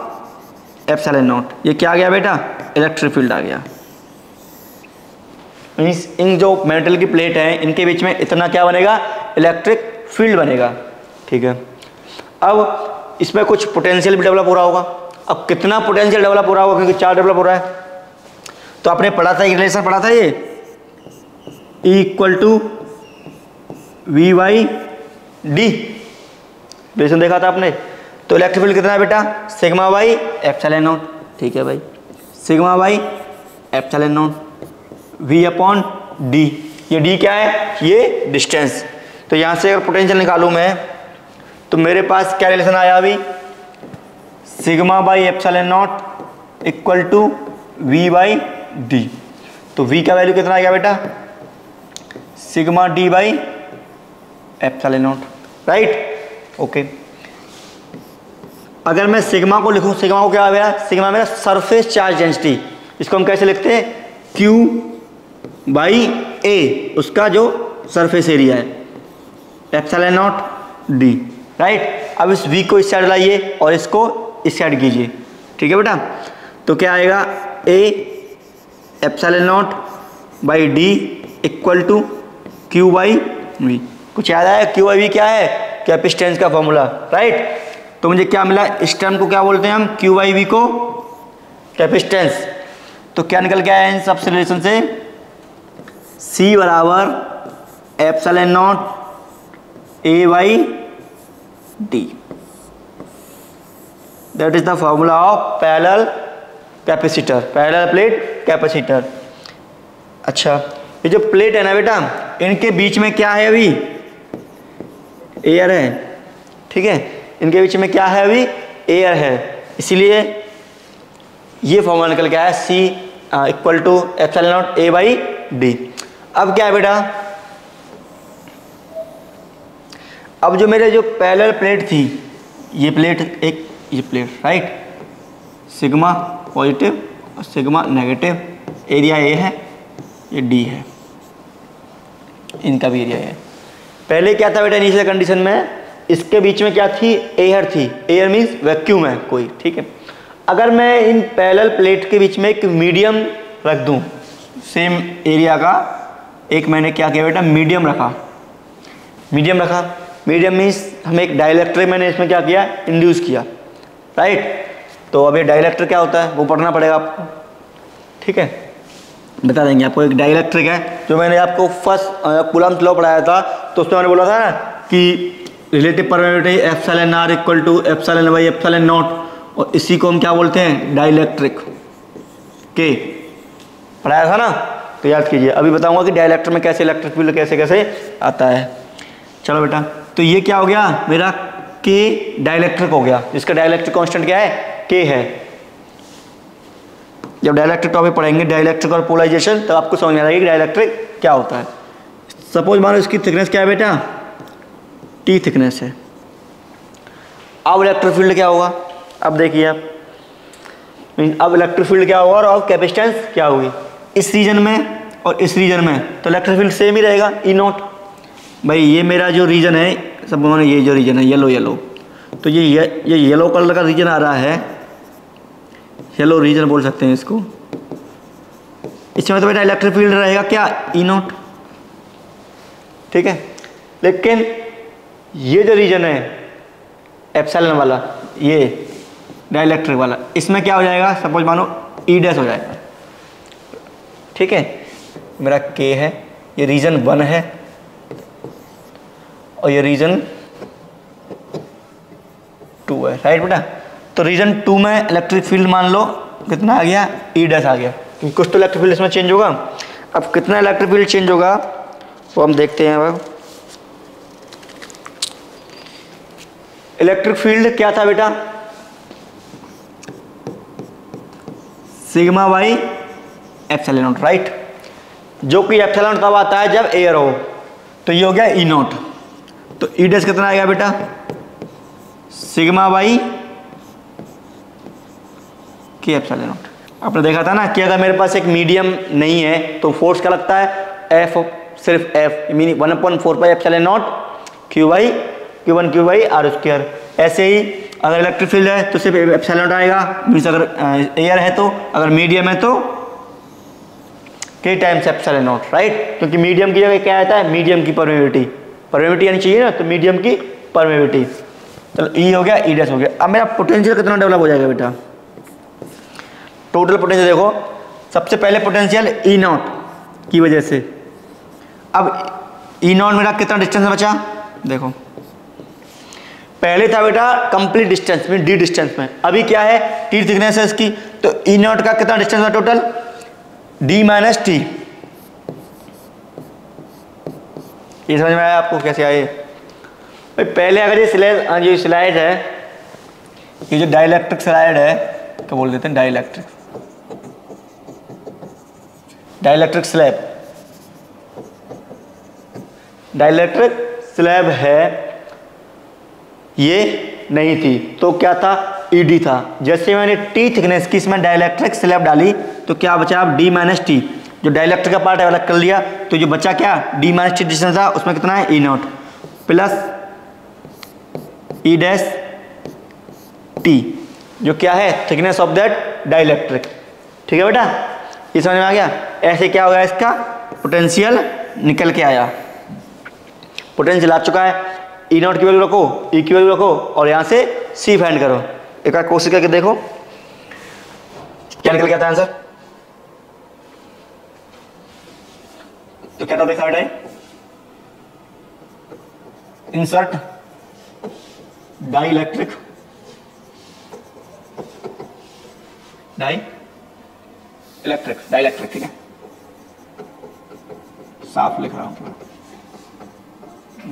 एप्सिलॉन नॉट, ये क्या आ गया बेटा, इलेक्ट्रिक फील्ड आ गया। मीन्स इन जो मेटल की प्लेट है इनके बीच में इतना क्या बनेगा, इलेक्ट्रिक फील्ड बनेगा। ठीक है, अब इसमें कुछ पोटेंशियल भी डेवलप हो रहा होगा। अब कितना पोटेंशियल डेवलप हो रहा होगा, क्योंकि चार्ज डेवलप हो रहा है, तो आपने पढ़ा था, रिलेशन पढ़ा था, ये E equal to V by D, relation देखा था आपने। तो इलेक्ट्रिक फील्ड कितना है बेटा, सिग्मा बाई एप्सिलॉन नॉट। ठीक है भाई, sigma by epsilon not V upon D, ये D क्या है, ये डिस्टेंस। तो यहाँ से अगर पोटेंशियल निकालूँ मैं, तो मेरे पास क्या रिलेशन आया अभी, sigma by epsilon naught equal to V by D. तो V का वैल्यू कितना आ गया बेटा, सिग्मा D by epsilon naught. Right, okay. अगर मैं सिग्मा को लिखूं, सिग्मा को क्या आ गया, सिग्मा मेरा सरफेस चार्ज डेंसिटी, इसको हम कैसे लिखते हैं, Q बाई A, उसका जो सरफेस एरिया है, एप्सिलॉन नॉट डी। राइट, अब इस V को इस साइड लाइए और इसको इस साइड कीजिए। ठीक है बेटा, तो क्या आएगा, A epsilon naught by D equal to Q by V। कुछ याद आया, Q बाई V क्या है, कैपेसिटेंस का फॉर्मूला। राइट, तो मुझे क्या मिला, इस टर्म को क्या बोलते हैं हम, Q बाई V को कैपेसिटेंस। तो क्या निकल के आया इन सब रिलेशन से, C बराबर epsilon naught A by D, that is the formula of parallel capacitor, parallel plate capacitor. अच्छा, ये जो प्लेट है ना बेटा, इनके बीच में क्या है, अभी एयर है। ठीक है, इनके बीच में क्या है, अभी एयर है, इसीलिए ये फॉर्मूला निकल के आया, C equal to epsilon naught A by D. अब क्या है बेटा, अब जो मेरे जो पैरेलल प्लेट थी, ये प्लेट एक, ये प्लेट, राइट, सिग्मा पॉजिटिव और सिग्मा नेगेटिव, एरिया ए है, ये डी है, इनका भी एरिया है। पहले क्या था बेटा, इनिशियल कंडीशन में इसके बीच में क्या थी, एयर थी, एयर मीन्स वैक्यूम है कोई। ठीक है, अगर मैं इन पैरेलल प्लेट के बीच में एक मीडियम रख दूं, सेम एरिया का, एक मैंने क्या किया बेटा, मीडियम रखा, मीडियम मीन्स हमें एक डाइलेक्ट्रिक मैंने इसमें क्या किया, इंड्यूस किया। राइट, तो अब ये डाइलेक्ट्रिक क्या होता है वो पढ़ना पड़ेगा आपको। ठीक है, बता देंगे आपको। एक डाइलेक्ट्रिक है, जो मैंने आपको फर्स्ट कूलम्ब लॉ पढ़ाया था, तो उसमें मैंने बोला था ना कि relative permittivity epsilon R equal to epsilon by epsilon naught, और इसी को हम क्या बोलते हैं, डाइलेक्ट्रिक के, पढ़ाया था ना, तो याद कीजिए। अभी बताऊंगा कि डाइलेक्ट्रिक में कैसे इलेक्ट्रिक फील्ड कैसे आता है। चलो बेटा, तो ये क्या हो गया मेरा, के डाइलेक्ट्रिक हो गया, जिसका डाइलेक्ट्रिक कांस्टेंट क्या है, के है। जब डाइलेक्ट्रिक टॉपिक पढ़ेंगे, डाइलेक्ट्रिक और पोलराइजेशन, तब आपको समझ में आएगा कि डाइलेक्ट्रिक क्या होता है। सपोज मानो इसकी थिकनेस क्या है बेटा, T थिकनेस है, अब इलेक्ट्रिक फील्ड क्या होगा, अब देखिए आप, अब इलेक्ट्रिक फील्ड क्या होगा और अब कैपेसिटेंस क्या होगी इस रीजन में और इस रीजन में, तो इलेक्ट्रिक फील्ड सेम ही रहेगा ई नॉट। भाई ये मेरा जो रीजन है, सब ये जो रीजन है येलो येलो, तो ये येलो कलर का रीजन आ रहा है, येलो रीजन बोल सकते हैं इसको। इसमें तो बेटा इलेक्ट्रिक फील्ड रहेगा क्या, ई नॉट, ठीक है। लेकिन ये जो रीजन है एप्सिलॉन वाला, ये डाइलेक्ट्रिक वाला, इसमें क्या हो जाएगा, सपोज मानो ई डैश हो जाएगा, ठीक है। मेरा के है, ये रीजन 1 है और ये रीजन 2 है, राइट बेटा। तो रीजन 2 में इलेक्ट्रिक फील्ड मान लो कितना आ गया, ई डैश आ गया, क्योंकि कुछ तो इलेक्ट्रिक फील्ड इसमें चेंज होगा। अब कितना इलेक्ट्रिक फील्ड चेंज होगा वो हम देखते हैं। अब इलेक्ट्रिक फील्ड क्या था बेटा, sigma by epsilon naught, right, जो कि एप्सिलॉन तब आता है जब एयर हो, तो ये हो गया ई नॉट। तो ई डैश कितना आएगा बेटा, सिग्मा बाई के एप्सिलॉन नॉट। आपने देखा था ना कि अगर मेरे पास एक मीडियम नहीं है तो फोर्स क्या लगता है, एफ, सिर्फ F, meaning 1/4 pi epsilon naught Q by Q1 Q by R square. ऐसे ही अगर इलेक्ट्रिक फील्ड है तो सिर्फ एप्सिलॉन नॉट आएगा, मीन्स अगर एयर है तो, अगर मीडियम है तो K times epsilon naught, right, क्योंकि मीडियम की जगह क्या आता है, मीडियम की परमेबिलिटी आनी चाहिए ना, तो मीडियम की परमेबिलिटी। चलो ई हो गया, ई डैश हो गया। अब मेरा पोटेंशियल कितना डेवलप हो जाएगा बेटा, टोटल पोटेंशियल देखो, सबसे पहले पोटेंशियल ई नॉट की वजह से। अब ई नॉट मेरा कितना डिस्टेंस में बचा, देखो पहले था बेटा कंप्लीट डिस्टेंस में, डी डिस्टेंस में, अभी क्या है, टी थिकनेस है इसकी, तो ई नॉट का कितना डिस्टेंस है टोटल, डी माइनस टी। ये समझ में आया आपको कैसे आए भाई। पहले अगर ये स्लाइड है, ये जो डाइलेक्ट्रिक स्लाइड है, क्या बोल देते हैं, डाइलेक्ट्रिक स्लैब है, ये नहीं थी तो क्या था, ईडी था। जैसे मैंने टी थिकनेस की इसमें डाइलेक्ट्रिक स्लैब डाली तो क्या बचा, अब डी माइनस टी, जो डाइलेक्ट्रिक का पार्ट है अलग कर लिया, तो जो बचा क्या, डी माइनस टी डिस्टेंस था, उसमें कितना है, ई नॉट प्लस ई डैश टी, जो क्या है, थिकनेस ऑफ दैट डाइलेक्ट्रिक, ठीक है बेटा, ये समझ में आ गया। ऐसे क्या हो गया, इसका पोटेंशियल निकल के आया, पोटेंशियल आ चुका है। ई नॉट की वैल्यू रखो, ई की वैल्यू रखो और यहाँ से सी फाइंड करो। एक बार कोशिश करके देखो क्या निकल गया था आंसर। तो क्या था देखा बेटा, इंसर्ट डाइलेक्ट्रिक डाइलेक्ट्रिक, ठीक है, साफ लिख रहा हूं,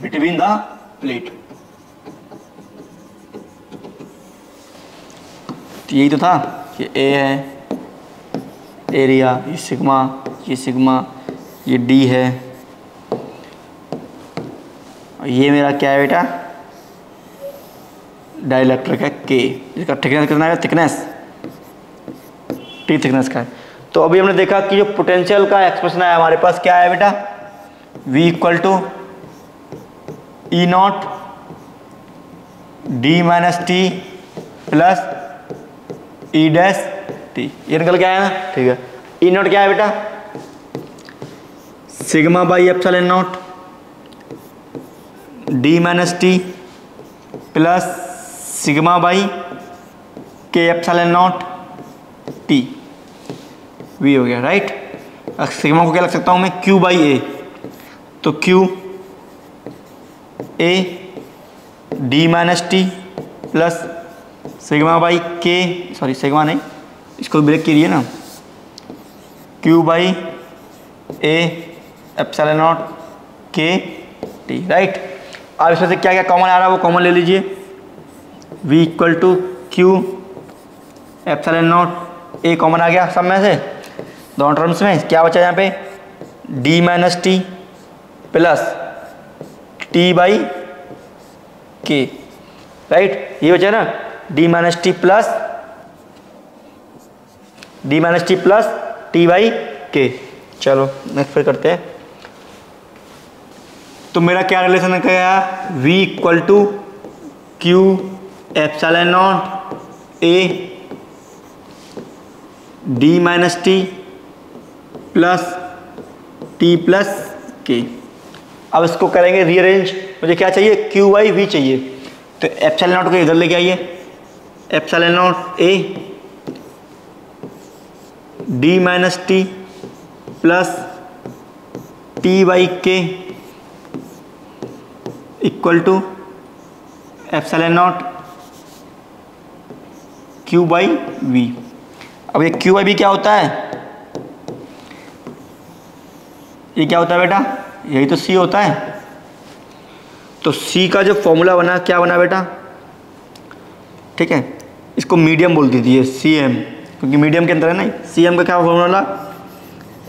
बिटवीन द प्लेट। तो यही तो था कि ए है एरिया, ये सिग्मा, ये डी है, और ये मेरा क्या है बेटा, डाइलेक्ट्रिक है के, इसका थिकनेस कितना है, थिकनेस टी थिकनेस का है। तो अभी हमने देखा कि जो पोटेंशियल का एक्सप्रेशन है हमारे पास क्या है बेटा, V equal to E naught D minus T plus E dash T, ये निकल के आया ना, ठीक है। ई नॉट क्या है बेटा, sigma by epsilon not D minus T plus sigma by के एप्सिलॉन नॉट टी, वी हो गया, राइट। सिग्मा को क्या लग सकता हूँ मैं, क्यू बाई ए, तो Q A D minus T plus sigma by के, सॉरी सिग्मा नहीं, इसको ब्रेक कीजिए ना, Q by A epsilon not के टी, राइट। अब इसमें से क्या क्या कॉमन आ रहा है वो कॉमन ले लीजिए, V equal to Q epsilon naught a common आ गया सब में से, दोनों टर्म्स में क्या बचा यहाँ पे, D minus T plus t by के, राइट, ये बचा ना D minus T plus t by के। चलो नेक्स्ट फिर करते हैं। तो मेरा क्या रिलेशन है, क्या v equal to Q epsilon naught A D minus T plus T plus K. अब इसको करेंगे रीअरेंज। मुझे क्या चाहिए, क्यू बाई वी चाहिए, तो एप्सिलॉन नॉट को इधर लेके आइए, epsilon naught A D minus T plus t by k equal to epsilon naught Q by V. अब ये क्यू बाई वी क्या होता है, ये क्या होता है बेटा, यही तो सी होता है। तो सी का जो फॉर्मूला बना, क्या बना बेटा, ठीक है, इसको मीडियम बोल दीजिए सी एम, क्योंकि मीडियम के अंदर है ना। सी एम का क्या formula,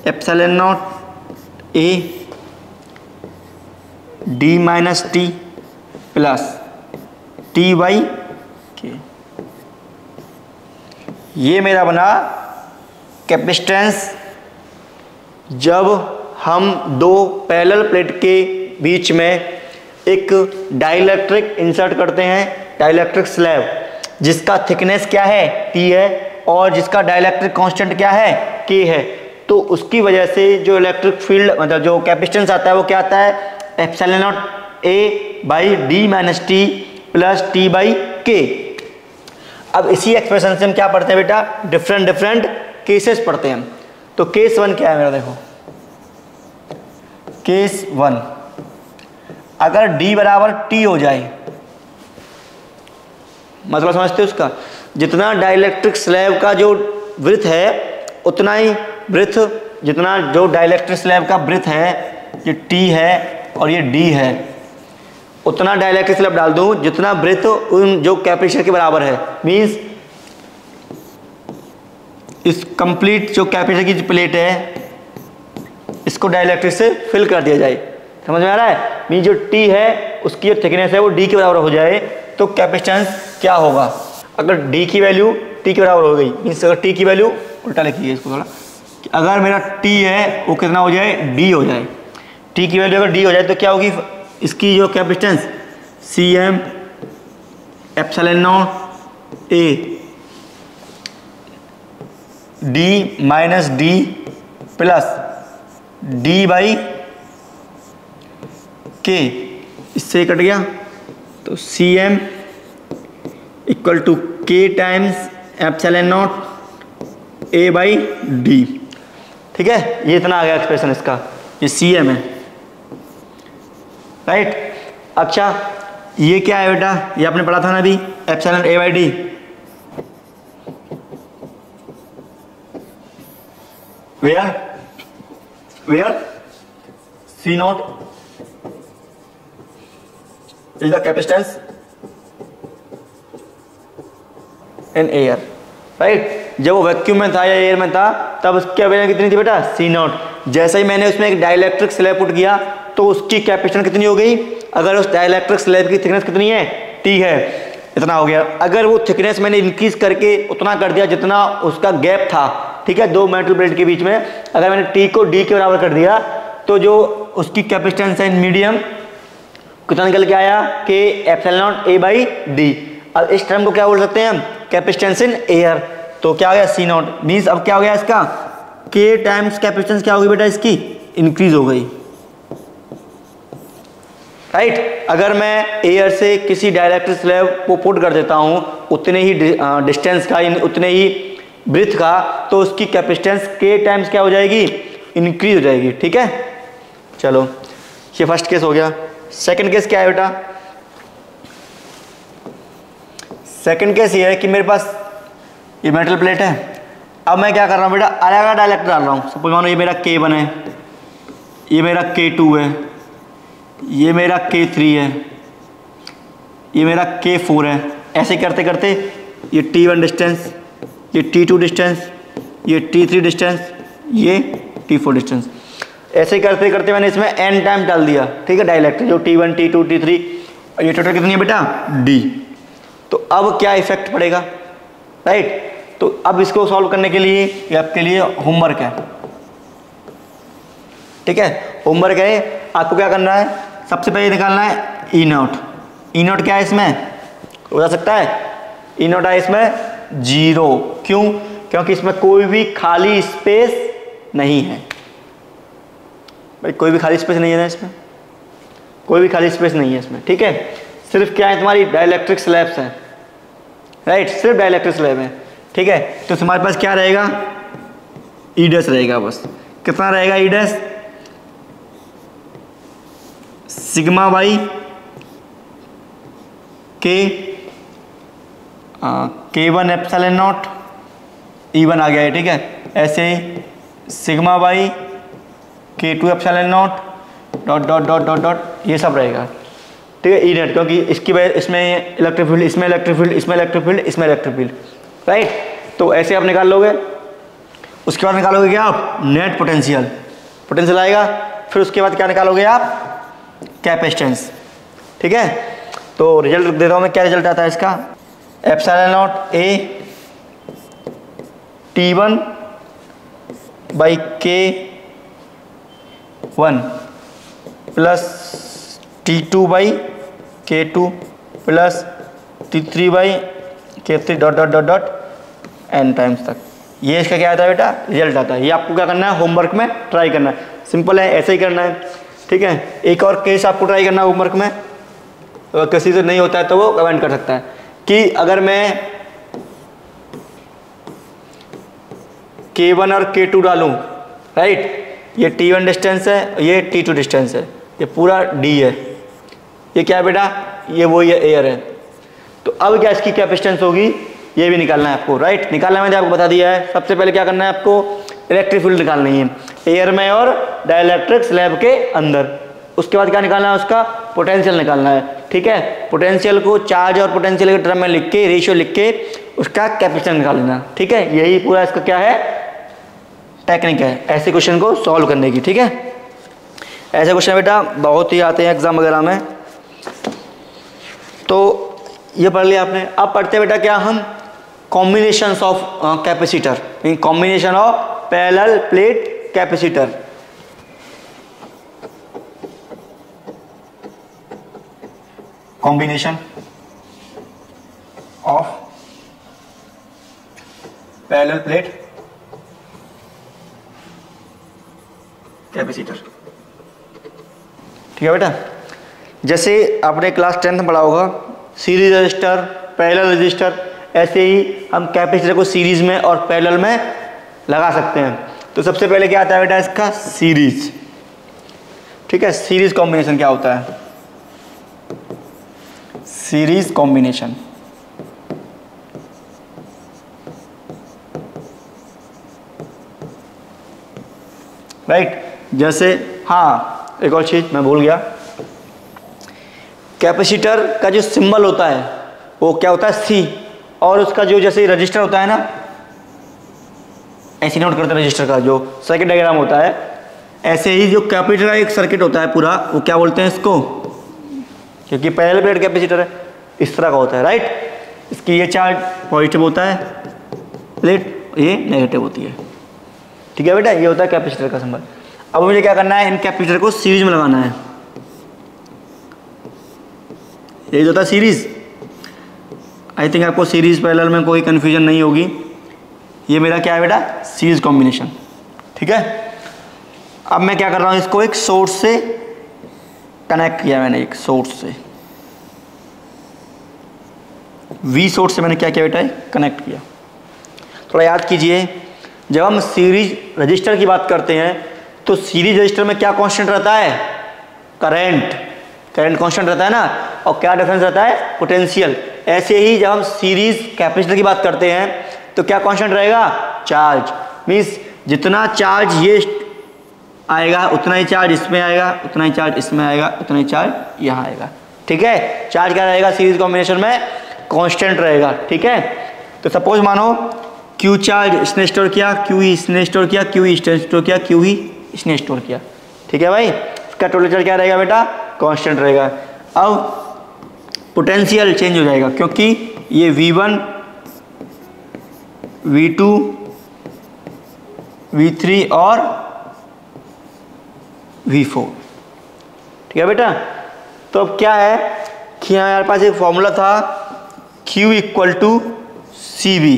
epsilon naught A D minus T plus t by के। ये मेरा बना कैपेसिटेंस जब हम दो पैरेलल प्लेट के बीच में एक डाइलेक्ट्रिक इंसर्ट करते हैं, डाइलेक्ट्रिक स्लैब जिसका थिकनेस क्या है, टी है, और जिसका डाइलेक्ट्रिक कांस्टेंट क्या है, के है। तो उसकी वजह से जो इलेक्ट्रिक फील्ड मतलब जो कैपेसिटेंस आता है वो क्या आता है, epsilon naught A by D minus T plus t by के। अब इसी एक्सप्रेशन से हम क्या पढ़ते हैं बेटा, डिफरेंट केसेस पढ़ते हैं। तो केस वन क्या है मेरा, देखो केस वन, अगर d बराबर t हो जाए, मतलब समझते हो उसका, जितना डाइलेक्ट्रिक स्लैब का जो ब्रेथ है उतना ही ब्रेथ, जितना जो डाइलेक्ट्रिक स्लैब का ब्रेथ है, ये t है और ये d है, उतना डाइलेक्ट्रिक स्लैब डाल दूं जितना ब्रेथ उन जो कैपेसिटर के बराबर है। मींस इस कंप्लीट जो कैपेसिटर की प्लेट है इसको डाइलेक्ट्रिक से फिल कर दिया जाए। समझ में आ रहा है, मीन जो T है उसकी जो थिकनेस है वो D के बराबर हो जाए तो कैपेसिटेंस क्या होगा। अगर D की वैल्यू T के बराबर हो गई, मीन्स अगर T की वैल्यू, उल्टा लिखिए इसको थोड़ा, अगर मेरा T है वो कितना हो जाए, D हो जाए। T की वैल्यू अगर D हो जाए तो क्या होगी, इसकी जो capacitance C M epsilon naught A D minus D plus D by K, इससे कट गया तो C M equal to K times epsilon naught A by D. ठीक है, ये इतना आ गया एक्सप्रेशन इसका, ये सी एम है, राइट। अच्छा ये क्या है बेटा, ये आपने पढ़ा था ना अभी, epsilon A by D. Where C naught is the capacitance in air, right. जब वो वैक्यूम में था या एयर में था तब उसकी वैल्यू कितनी थी बेटा, सी नॉट। जैसे ही मैंने उसमें एक डाइलेक्ट्रिक स्लैब पुट किया तो उसकी कैपेसिटेंस कितनी हो गई, अगर उस डाइलेक्ट्रिक स्लैब की थिकनेस कितनी है, टी है, इतना हो गया। अगर वो थिकनेस मैंने इंक्रीज करके उतना कर दिया जितना उसका गैप था, ठीक है, दो मेटल प्लेट के बीच में, अगर मैंने टी को डी के बराबर कर दिया तो जो उसकी कैपेसिटेंस है इन मीडियम कितना निकल के आया, के epsilon naught A by D. अब इस टर्म को क्या बोल सकते हैं हम, कैपेसिटेंस इन एयर। तो क्या हो गया, सी नॉट। मीन्स अब क्या हो गया इसका, के टाइम्स कैपेसिटेंस क्या होगी बेटा, इसकी इंक्रीज हो गई, राइट। अगर मैं एयर से किसी डाइलेक्ट्रिक स्लैब को पुट कर देता हूं उतने ही डिस्टेंस का, उतने ही ब्रीथ का, तो उसकी कैपेसिटेंस के टाइम्स क्या हो जाएगी, इंक्रीज हो जाएगी। ठीक है, चलो ये फर्स्ट केस हो गया। सेकंड केस क्या है बेटा, सेकंड केस ये है कि मेरे पास ये मेटल प्लेट है। अब मैं क्या कर रहा हूँ बेटा, अलग अलग डाइलेक्ट्रिक डाल रहा हूँ। सपोज मानो ये मेरा K1 है, ये मेरा K2 है, ये मेरा K3 है, ये मेरा K4 है। ऐसे करते करते ये T1 डिस्टेंस, ये T2 डिस्टेंस, ये T3 डिस्टेंस, ये T4 डिस्टेंस, ऐसे करते करते मैंने इसमें n टाइम डाल दिया। ठीक है, डाइलेक्ट्रिक जो T1 T2 T3, और ये टोटल कितनी है बेटा, D। तो अब क्या इफेक्ट पड़ेगा, राइट। तो अब इसको सॉल्व करने के लिए ये आपके लिए होमवर्क है, ठीक है। होमवर्क है, आपको क्या करना है, सबसे पहले निकालना है ई नॉट। ई नॉट क्या है इसमें, बता सकता है? ई नॉट है इसमें 0। क्यों? क्योंकि इसमें कोई भी खाली स्पेस नहीं है भाई, कोई भी खाली स्पेस नहीं है ना इसमें, कोई भी खाली स्पेस नहीं है इसमें, ठीक है। सिर्फ क्या है, तुम्हारी डाइलेक्ट्रिक स्लैब्स हैं, राइट, सिर्फ डाइलेक्ट्रिक स्लैब है, ठीक है। तो तुम्हारे पास क्या रहेगा, ई डैश रहेगा बस। कितना रहेगा ई dash, sigma by K1 epsilon not, E1 आ गया है, ठीक है। ऐसे sigma by K2 epsilon not dot dot dot dot dot ये सब रहेगा, ठीक है। ई नेट, क्योंकि इसकी वजह इसमें इलेक्ट्रिक फील्ड, इसमें इलेक्ट्रिक फील्ड, इसमें इलेक्ट्रिक फील्ड, इसमें इलेक्ट्रिक फील्ड, राइट। तो ऐसे आप निकाल लोगे। उसके बाद निकालोगे क्या आप, नेट पोटेंशियल, पोटेंशियल आएगा। फिर उसके बाद क्या निकालोगे आप, कैपेसिटेंस, ठीक है। तो रिजल्ट देता हूँ मैं, क्या रिजल्ट आता है इसका, epsilon naught A T1 by K1 plus T2 by K2 plus T3 by K3 dot dot dot dot n times तक। ये इसका क्या आता है बेटा, रिजल्ट आता है। ये आपको क्या करना है, होमवर्क में ट्राई करना है, सिंपल है, ऐसे ही करना है, ठीक है। एक और केस आपको ट्राई करना है होमवर्क में, अगर किसी से नहीं होता है तो वो कमेंट कर सकता है कि अगर मैं K1 और K2 डालूं, राइट, ये T1 डिस्टेंस है, ये T2 डिस्टेंस है, ये पूरा D है, ये क्या है बेटा, ये वही है, एयर है। तो अब क्या इसकी कैपेसिटेंस होगी, ये भी निकालना है आपको, राइट। निकालना मैंने आपको बता दिया है। सबसे पहले क्या करना है आपको, इलेक्ट्रिक फील्ड निकालनी है एयर में और डाइलेक्ट्रिक स्लैब के अंदर। उसके बाद क्या निकालना है, उसका पोटेंशियल निकालना है, ठीक है। पोटेंशियल को चार्ज और पोटेंशियल के टर्म में लिख के, रेशियो लिख के उसका कैपेसिटेंस निकाल लेना, ठीक है। यही पूरा इसका क्या है, टेक्निक है ऐसे क्वेश्चन को सॉल्व करने की, ठीक है। ऐसे क्वेश्चन बेटा बहुत ही आते हैं एग्जाम वगैरह में, तो ये पढ़ लिया आपने। अब पढ़ते हैं बेटा क्या हम, combinations of capacitor, combination of parallel plate capacitor. Combination of parallel plate capacitor, ठीक है बेटा। जैसे आपने क्लास 10th में पढ़ा होगा सीरीज रजिस्टर, पैरेलल रजिस्टर, ऐसे ही हम कैपेसिटर को सीरीज में और पैरेलल में लगा सकते हैं। तो सबसे पहले क्या आता है बेटा इसका, सीरीज, ठीक है। सीरीज कॉम्बिनेशन क्या होता है, सीरीज कॉम्बिनेशन, राइट। जैसे हाँ, एक और चीज मैं भूल गया, कैपेसिटर का जो सिंबल होता है वो क्या होता है, सी, और उसका जो जैसे रजिस्टर होता है ना, ऐसे नोट करते हैं रजिस्टर का जो सर्किट डायग्राम होता है, ऐसे ही जो कैपेसिटर का एक सर्किट होता है पूरा, वो क्या बोलते हैं इसको, क्योंकि पैरेलल प्लेट कैपेसिटर है, इस तरह का होता है, राइट। इसकी ये चार्ज पॉजिटिव होता है प्लेट, ये नेगेटिव होती है, ठीक है बेटा। ये होता है कैपेसिटर का सिंबल। अब मुझे क्या करना है, इन कैपेसिटर को सीरीज में लगाना है, यही होता है सीरीज। आई थिंक आपको सीरीज पैरेलल में कोई कंफ्यूजन नहीं होगी। ये मेरा क्या है बेटा, सीरीज कॉम्बिनेशन, ठीक है। अब मैं क्या कर रहा हूँ, इसको एक सोर्स से कनेक्ट किया मैंने, एक सोर्स से, वी सोर्स से मैंने क्या किया बेटा, कनेक्ट किया। थोड़ा याद कीजिए, जब हम सीरीज रजिस्टर की बात करते हैं तो सीरीज रजिस्टर में क्या कांस्टेंट रहता है, करंट, करंट कांस्टेंट रहता है ना, और क्या डिफरेंस रहता है, पोटेंशियल। ऐसे ही जब हम सीरीज कैपेसिटर की बात करते हैं तो क्या कांस्टेंट रहेगा, चार्ज। मीन्स जितना चार्ज ये आएगा उतना ही चार्ज इसमें आएगा, उतना ही चार्ज इसमें आएगा, उतना ही चार्ज यहाँ आएगा, ठीक है। चार्ज क्या रहेगा सीरीज कॉम्बिनेशन में, कांस्टेंट रहेगा, ठीक है। तो सपोज मानो क्यू चार्ज इसने स्टोर किया, क्यू ही इसने स्टोर किया, क्यू ही इसने स्टोर किया, क्यू ही इसने स्टोर किया, ठीक है भाई। इसका टोटल चार्ज क्या रहेगा बेटा, कांस्टेंट रहेगा। अब पोटेंशियल चेंज हो जाएगा, क्योंकि ये V1 V2 V3 और V4, ठीक है बेटा। तो अब क्या है कि यहाँ हमारे पास एक फॉर्मूला था Q equal to CV।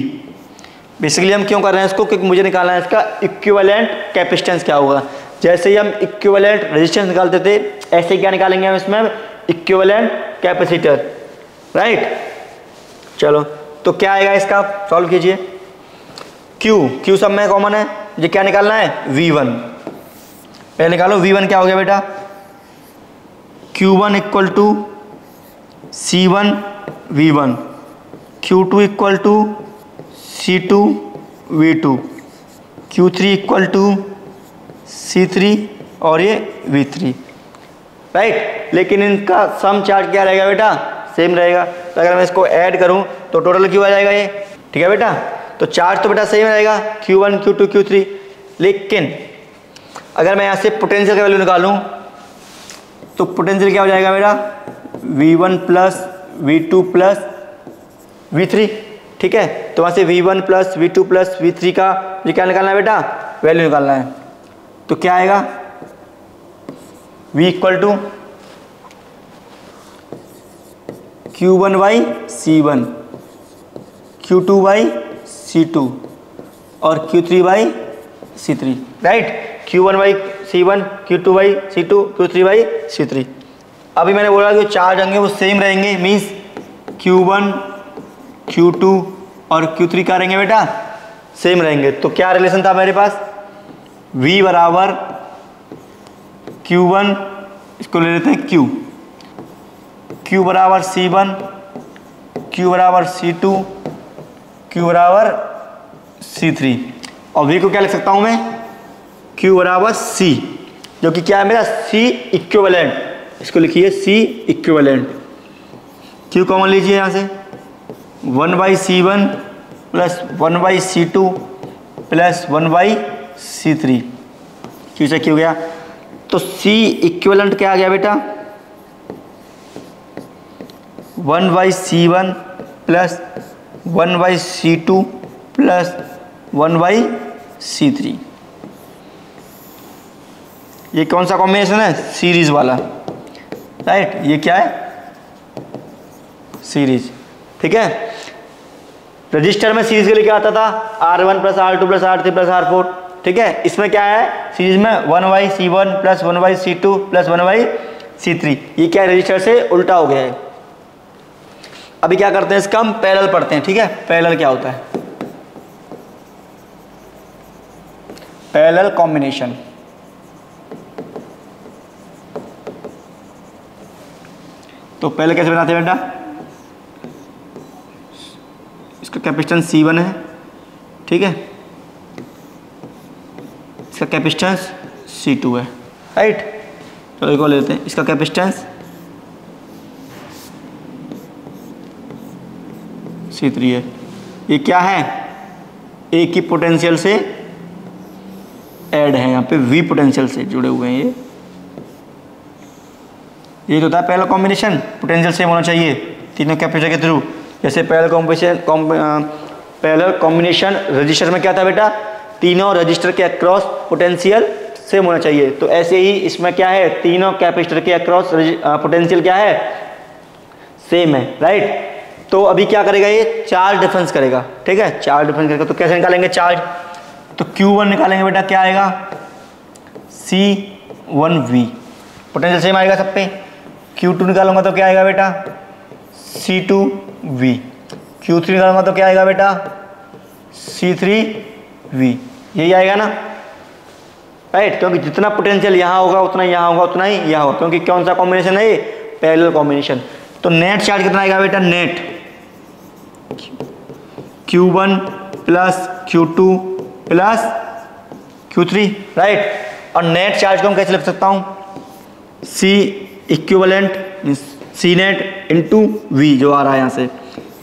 Basically हम क्यों कर रहे हैं इसको, क्योंकि मुझे निकालना है इसका इक्विवेलेंट कैपेसिटेंस क्या होगा। जैसे ही हम इक्विवेलेंट रेजिस्टेंस निकालते थे, ऐसे क्या निकालेंगे हम इसमें, इक्विवेलेंट कैपेसिटर, राइट। चलो तो क्या आएगा, इसका सॉल्व कीजिए। Q सब में कॉमन है, ये क्या निकालना है, V1। पहले निकालो V1 क्या हो गया बेटा, Q1 equal to C1 V1, Q2 equal to C2 V2, Q3 equal to C3 और ये V3, राइट। लेकिन इनका सम चार्ज क्या रहेगा बेटा, सेम रहेगा। तो अगर मैं इसको ऐड करूं तो टोटल क्यों आ जाएगा ये, ठीक है बेटा। तो चार्ज तो बेटा सेम रहेगा, Q1 Q2 Q3। लेकिन अगर मैं यहाँ से पोटेंशियल का वैल्यू निकालूं तो पोटेंशियल क्या हो जाएगा बेटा, V1 plus V2 plus V3, ठीक है। तो वहाँ से V1 plus V2 plus V3 का ये क्या निकालना है बेटा, वैल्यू निकालना है। तो क्या आएगा, V equal to Q1 by C1, Q2 by C2 और Q3 by C3, right. Q1 by C1, Q2 by C2, Q3 by C3। अभी मैंने बोला कि चार्ज होंगे वो सेम रहेंगे, मीन्स Q1 Q2 और Q3 क्या रहेंगे बेटा, सेम रहेंगे। तो क्या रिलेशन था मेरे पास, V बराबर Q1, इसको ले लेते हैं Q बराबर C1, Q बराबर C2, Q बराबर C3 और V को क्या लिख सकता हूँ मैं, Q बराबर C, जो कि क्या है मेरा C इक्विवेलेंट, इसको लिखिए C इक्विवेलेंट। Q कॉमन लीजिए यहाँ से, 1 by C1 plus 1 by C2 plus 1 by C3, Q से Q गया। तो C इक्विवेलेंट क्या आ गया बेटा, 1 by C1 plus 1 by C2 plus 1 by C3। ये कौन सा कॉम्बिनेशन है, सीरीज वाला, राइट। ये क्या है, सीरीज, ठीक है। रजिस्टर में सीरीज के लिए क्या आता था, R1 plus R2 plus R3 plus R4, ठीक है। इसमें क्या है, सीरीज में 1 by C1 plus 1 by C2 plus 1 by C3। ये क्या है, रजिस्टर से उल्टा हो गया है। अभी क्या करते हैं, इसका हम पैरेलल पढ़ते हैं, ठीक है। पैरेलल क्या होता है, पैरेलल कॉम्बिनेशन। तो पहले कैसे बनाते हैं बेटा, इसका कैपेसिटेंस C1 है, ठीक है। इसका कैपेसिटेंस C2 है, राइट। तो एक और लेते हैं, इसका कैपेसिटेंस C3 है। ये क्या है, एक ही पोटेंशियल से ऐड है, यहाँ पे V पोटेंशियल से जुड़े हुए हैं ये तो होता है पहला कॉम्बिनेशन, पोटेंशियल सेम होना चाहिए तीनों कैपेसिटर के थ्रू। जैसे पहला कॉम्बिनेशन रजिस्टर में क्या था बेटा, तीनों रजिस्टर के अक्रॉस पोटेंशियल सेम होना चाहिए। तो ऐसे ही इसमें क्या है, तीनों कैपेसिटर के अक्रॉस पोटेंशियल क्या है, सेम है, राइट। तो अभी क्या करेगा, ये चार्ज डिफरेंस करेगा, ठीक है। चार्ज डिफरेंस करेगा तो कैसे निकालेंगे चार्ज, तो Q1 निकालेंगे बेटा, क्या आएगा C1V, पोटेंशियल सेम आएगा सब पे। Q2 निकालूंगा तो क्या आएगा बेटा C2V, Q3 निकालूंगा तो क्या आएगा बेटा C3V, यही आएगा ना, राइट। क्योंकि जितना पोटेंशियल यहाँ होगा उतना यहाँ होगा, उतना ही यहाँ होगा, क्योंकि कौन सा कॉम्बिनेशन है ये, पैरेलल कॉम्बिनेशन। तो नेट चार्ज कितना आएगा बेटा, net Q1 plus Q2 plus Q3, right. और नेट चार्ज को हम कैसे लिख सकता हूँ, C equivalent C net into V जो आ रहा है यहाँ से,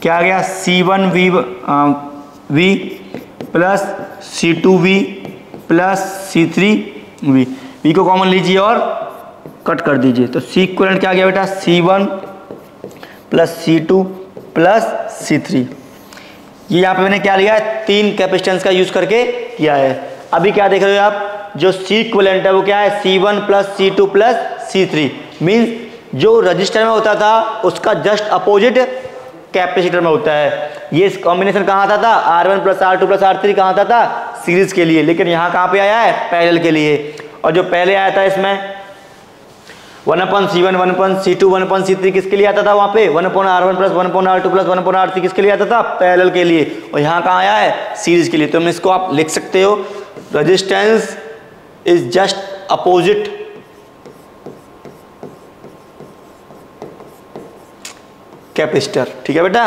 क्या आ गया C1V V plus C2V plus C3V। V को कॉमन लीजिए और कट कर दीजिए, तो C इक्विवेलेंट क्या आ गया बेटा, C1 plus C2 plus C3। ये यहाँ पे मैंने क्या लिया है, 3 कैपेसिटेंस का यूज़ करके किया है। अभी क्या देख रहे हो आप, जो C इक्विवेलेंट है वो क्या है, C1 plus C2 plus C3। Means जो रजिस्टर में होता था उसका जस्ट अपोजिट कैपेसिटर में होता है। ये कॉम्बिनेशन कहाँ आता था, R1 plus R2 plus R3 कहाँ आता था, सीरीज के लिए, लेकिन यहाँ कहाँ पे आया है, पैरेलल के लिए। और जो पहले आया था इसमें 1/C1 1/C2 1/C3 किसके लिए आता था, वहाँ पे 1/R1 plus 1/R2 plus 1/R3 किसके लिए आता था, पैरेलल के लिए। और यहाँ कहाँ आया है, सीरीज के लिए। तो इसको आप लिख सकते हो, resistance is just opposite capacitor. ठीक है बेटा,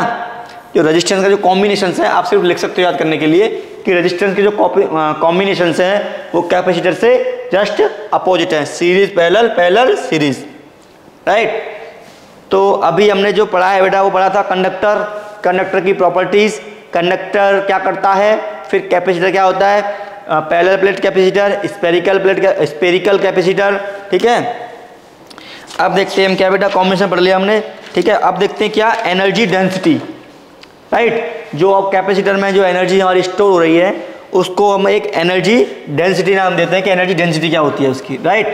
जो रेजिस्टेंस का जो कॉम्बिनेशन है आप सिर्फ लिख सकते हो याद करने के लिए कि रेजिस्टेंस के जो कॉम्बिनेशन है वो कैपेसिटर से जस्ट अपोजिट है, series parallel, parallel series, right. तो अभी हमने जो पढ़ा है बेटा वो पढ़ा था कंडक्टर, कंडक्टर की प्रॉपर्टीज, कंडक्टर क्या करता है, फिर कैपेसिटर क्या होता है, parallel plate capacitor, spherical capacitor. ठीक है, अब देखते हैं हम क्या बेटा, कॉम्बिनेशन पढ़ लिया हमने। ठीक है, अब देखते हैं क्या, एनर्जी डेंसिटी, राइट। जो अब कैपेसिटर में जो एनर्जी हमारी स्टोर हो रही है उसको हम एक एनर्जी डेंसिटी नाम देते हैं कि एनर्जी डेंसिटी क्या होती है उसकी, राइट।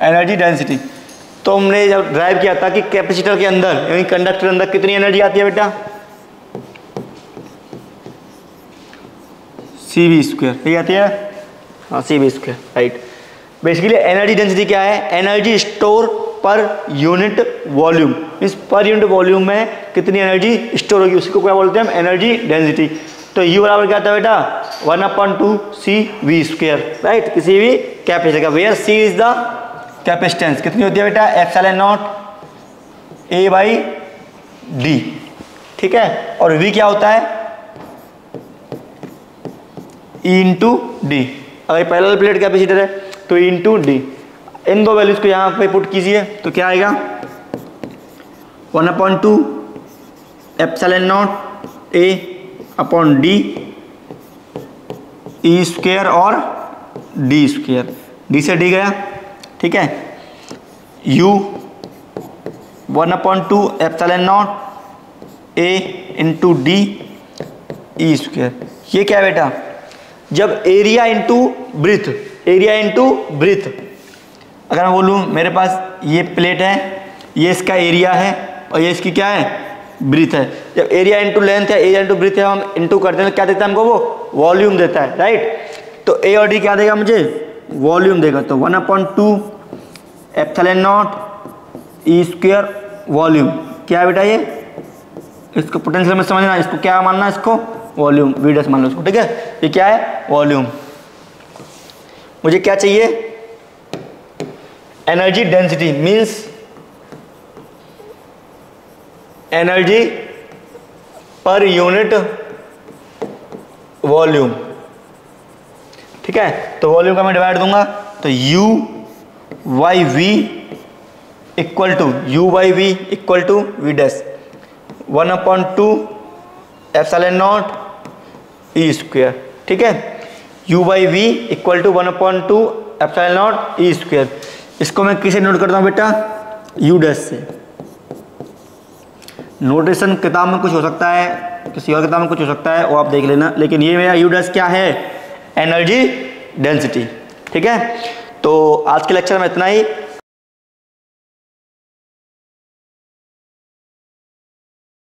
Energy density. तो हमने जब ड्राइव किया था कि कैपेसिटर के अंदर यानी कंडक्टर के अंदर कितनी एनर्जी आती है बेटा, CV², ठीक आती है, हाँ CV², right. Basically energy density क्या है, energy store per unit volume. इस पर यूनिट वॉल्यूम में कितनी एनर्जी स्टोर होगी उसको क्या बोलते हैं हम, एनर्जी डेंसिटी। तो U बराबर क्या था बेटा, 1/2 CV², राइट, किसी भी कैपेसिटर का, where C is the capacitance. कितनी होती है बेटा, ε0 A/D। ठीक है, और V क्या होता है, E/D। अगर पैरेलल प्लेट कैपेसिटर है तो E/D। इन दो वैल्यूज को यहाँ पे पुट कीजिए तो क्या आएगा, 1/2 ε0 A/D E² और D², D से D गया। ठीक है, U 1/2 ε0 A/D E²। ये क्या है बेटा, जब area into breadth, area into breadth, अगर मैं बोलूँ मेरे पास ये प्लेट है, ये इसका एरिया है और ये इसकी क्या है, ब्रीथ है। जब एरिया इंटू लेंथ है, एरिया इंटू ब्रीथ है, हम इंटू करते हैं तो क्या देता है हमको, वो वॉल्यूम देता है, राइट। तो ए और डी क्या देगा मुझे, वॉल्यूम देगा। तो 1/2 ε0 E² वॉल्यूम क्या है बेटा, ये इसको पोटेंशियल में समझना, इसको क्या मानना, इसको वॉल्यूम, वीडस मान लो इसको। ठीक है, ये क्या है, वॉल्यूम। मुझे क्या चाहिए, energy density, means energy per unit volume. ठीक है, तो वॉल्यूम का मैं डिवाइड दूंगा तो U/V equal to U/V equal to V', 1/2 ε0 E²। ठीक है, U/V इक्वल टू 1/2 ε0 E²। इसको मैं किसे नोट करता हूँ बेटा, U' से। नोटेशन किताब में कुछ हो सकता है, किसी और किताब में कुछ हो सकता है, वो आप देख लेना, लेकिन ये मेरा U' क्या है, एनर्जी डेंसिटी। ठीक है, तो आज के लेक्चर में इतना ही।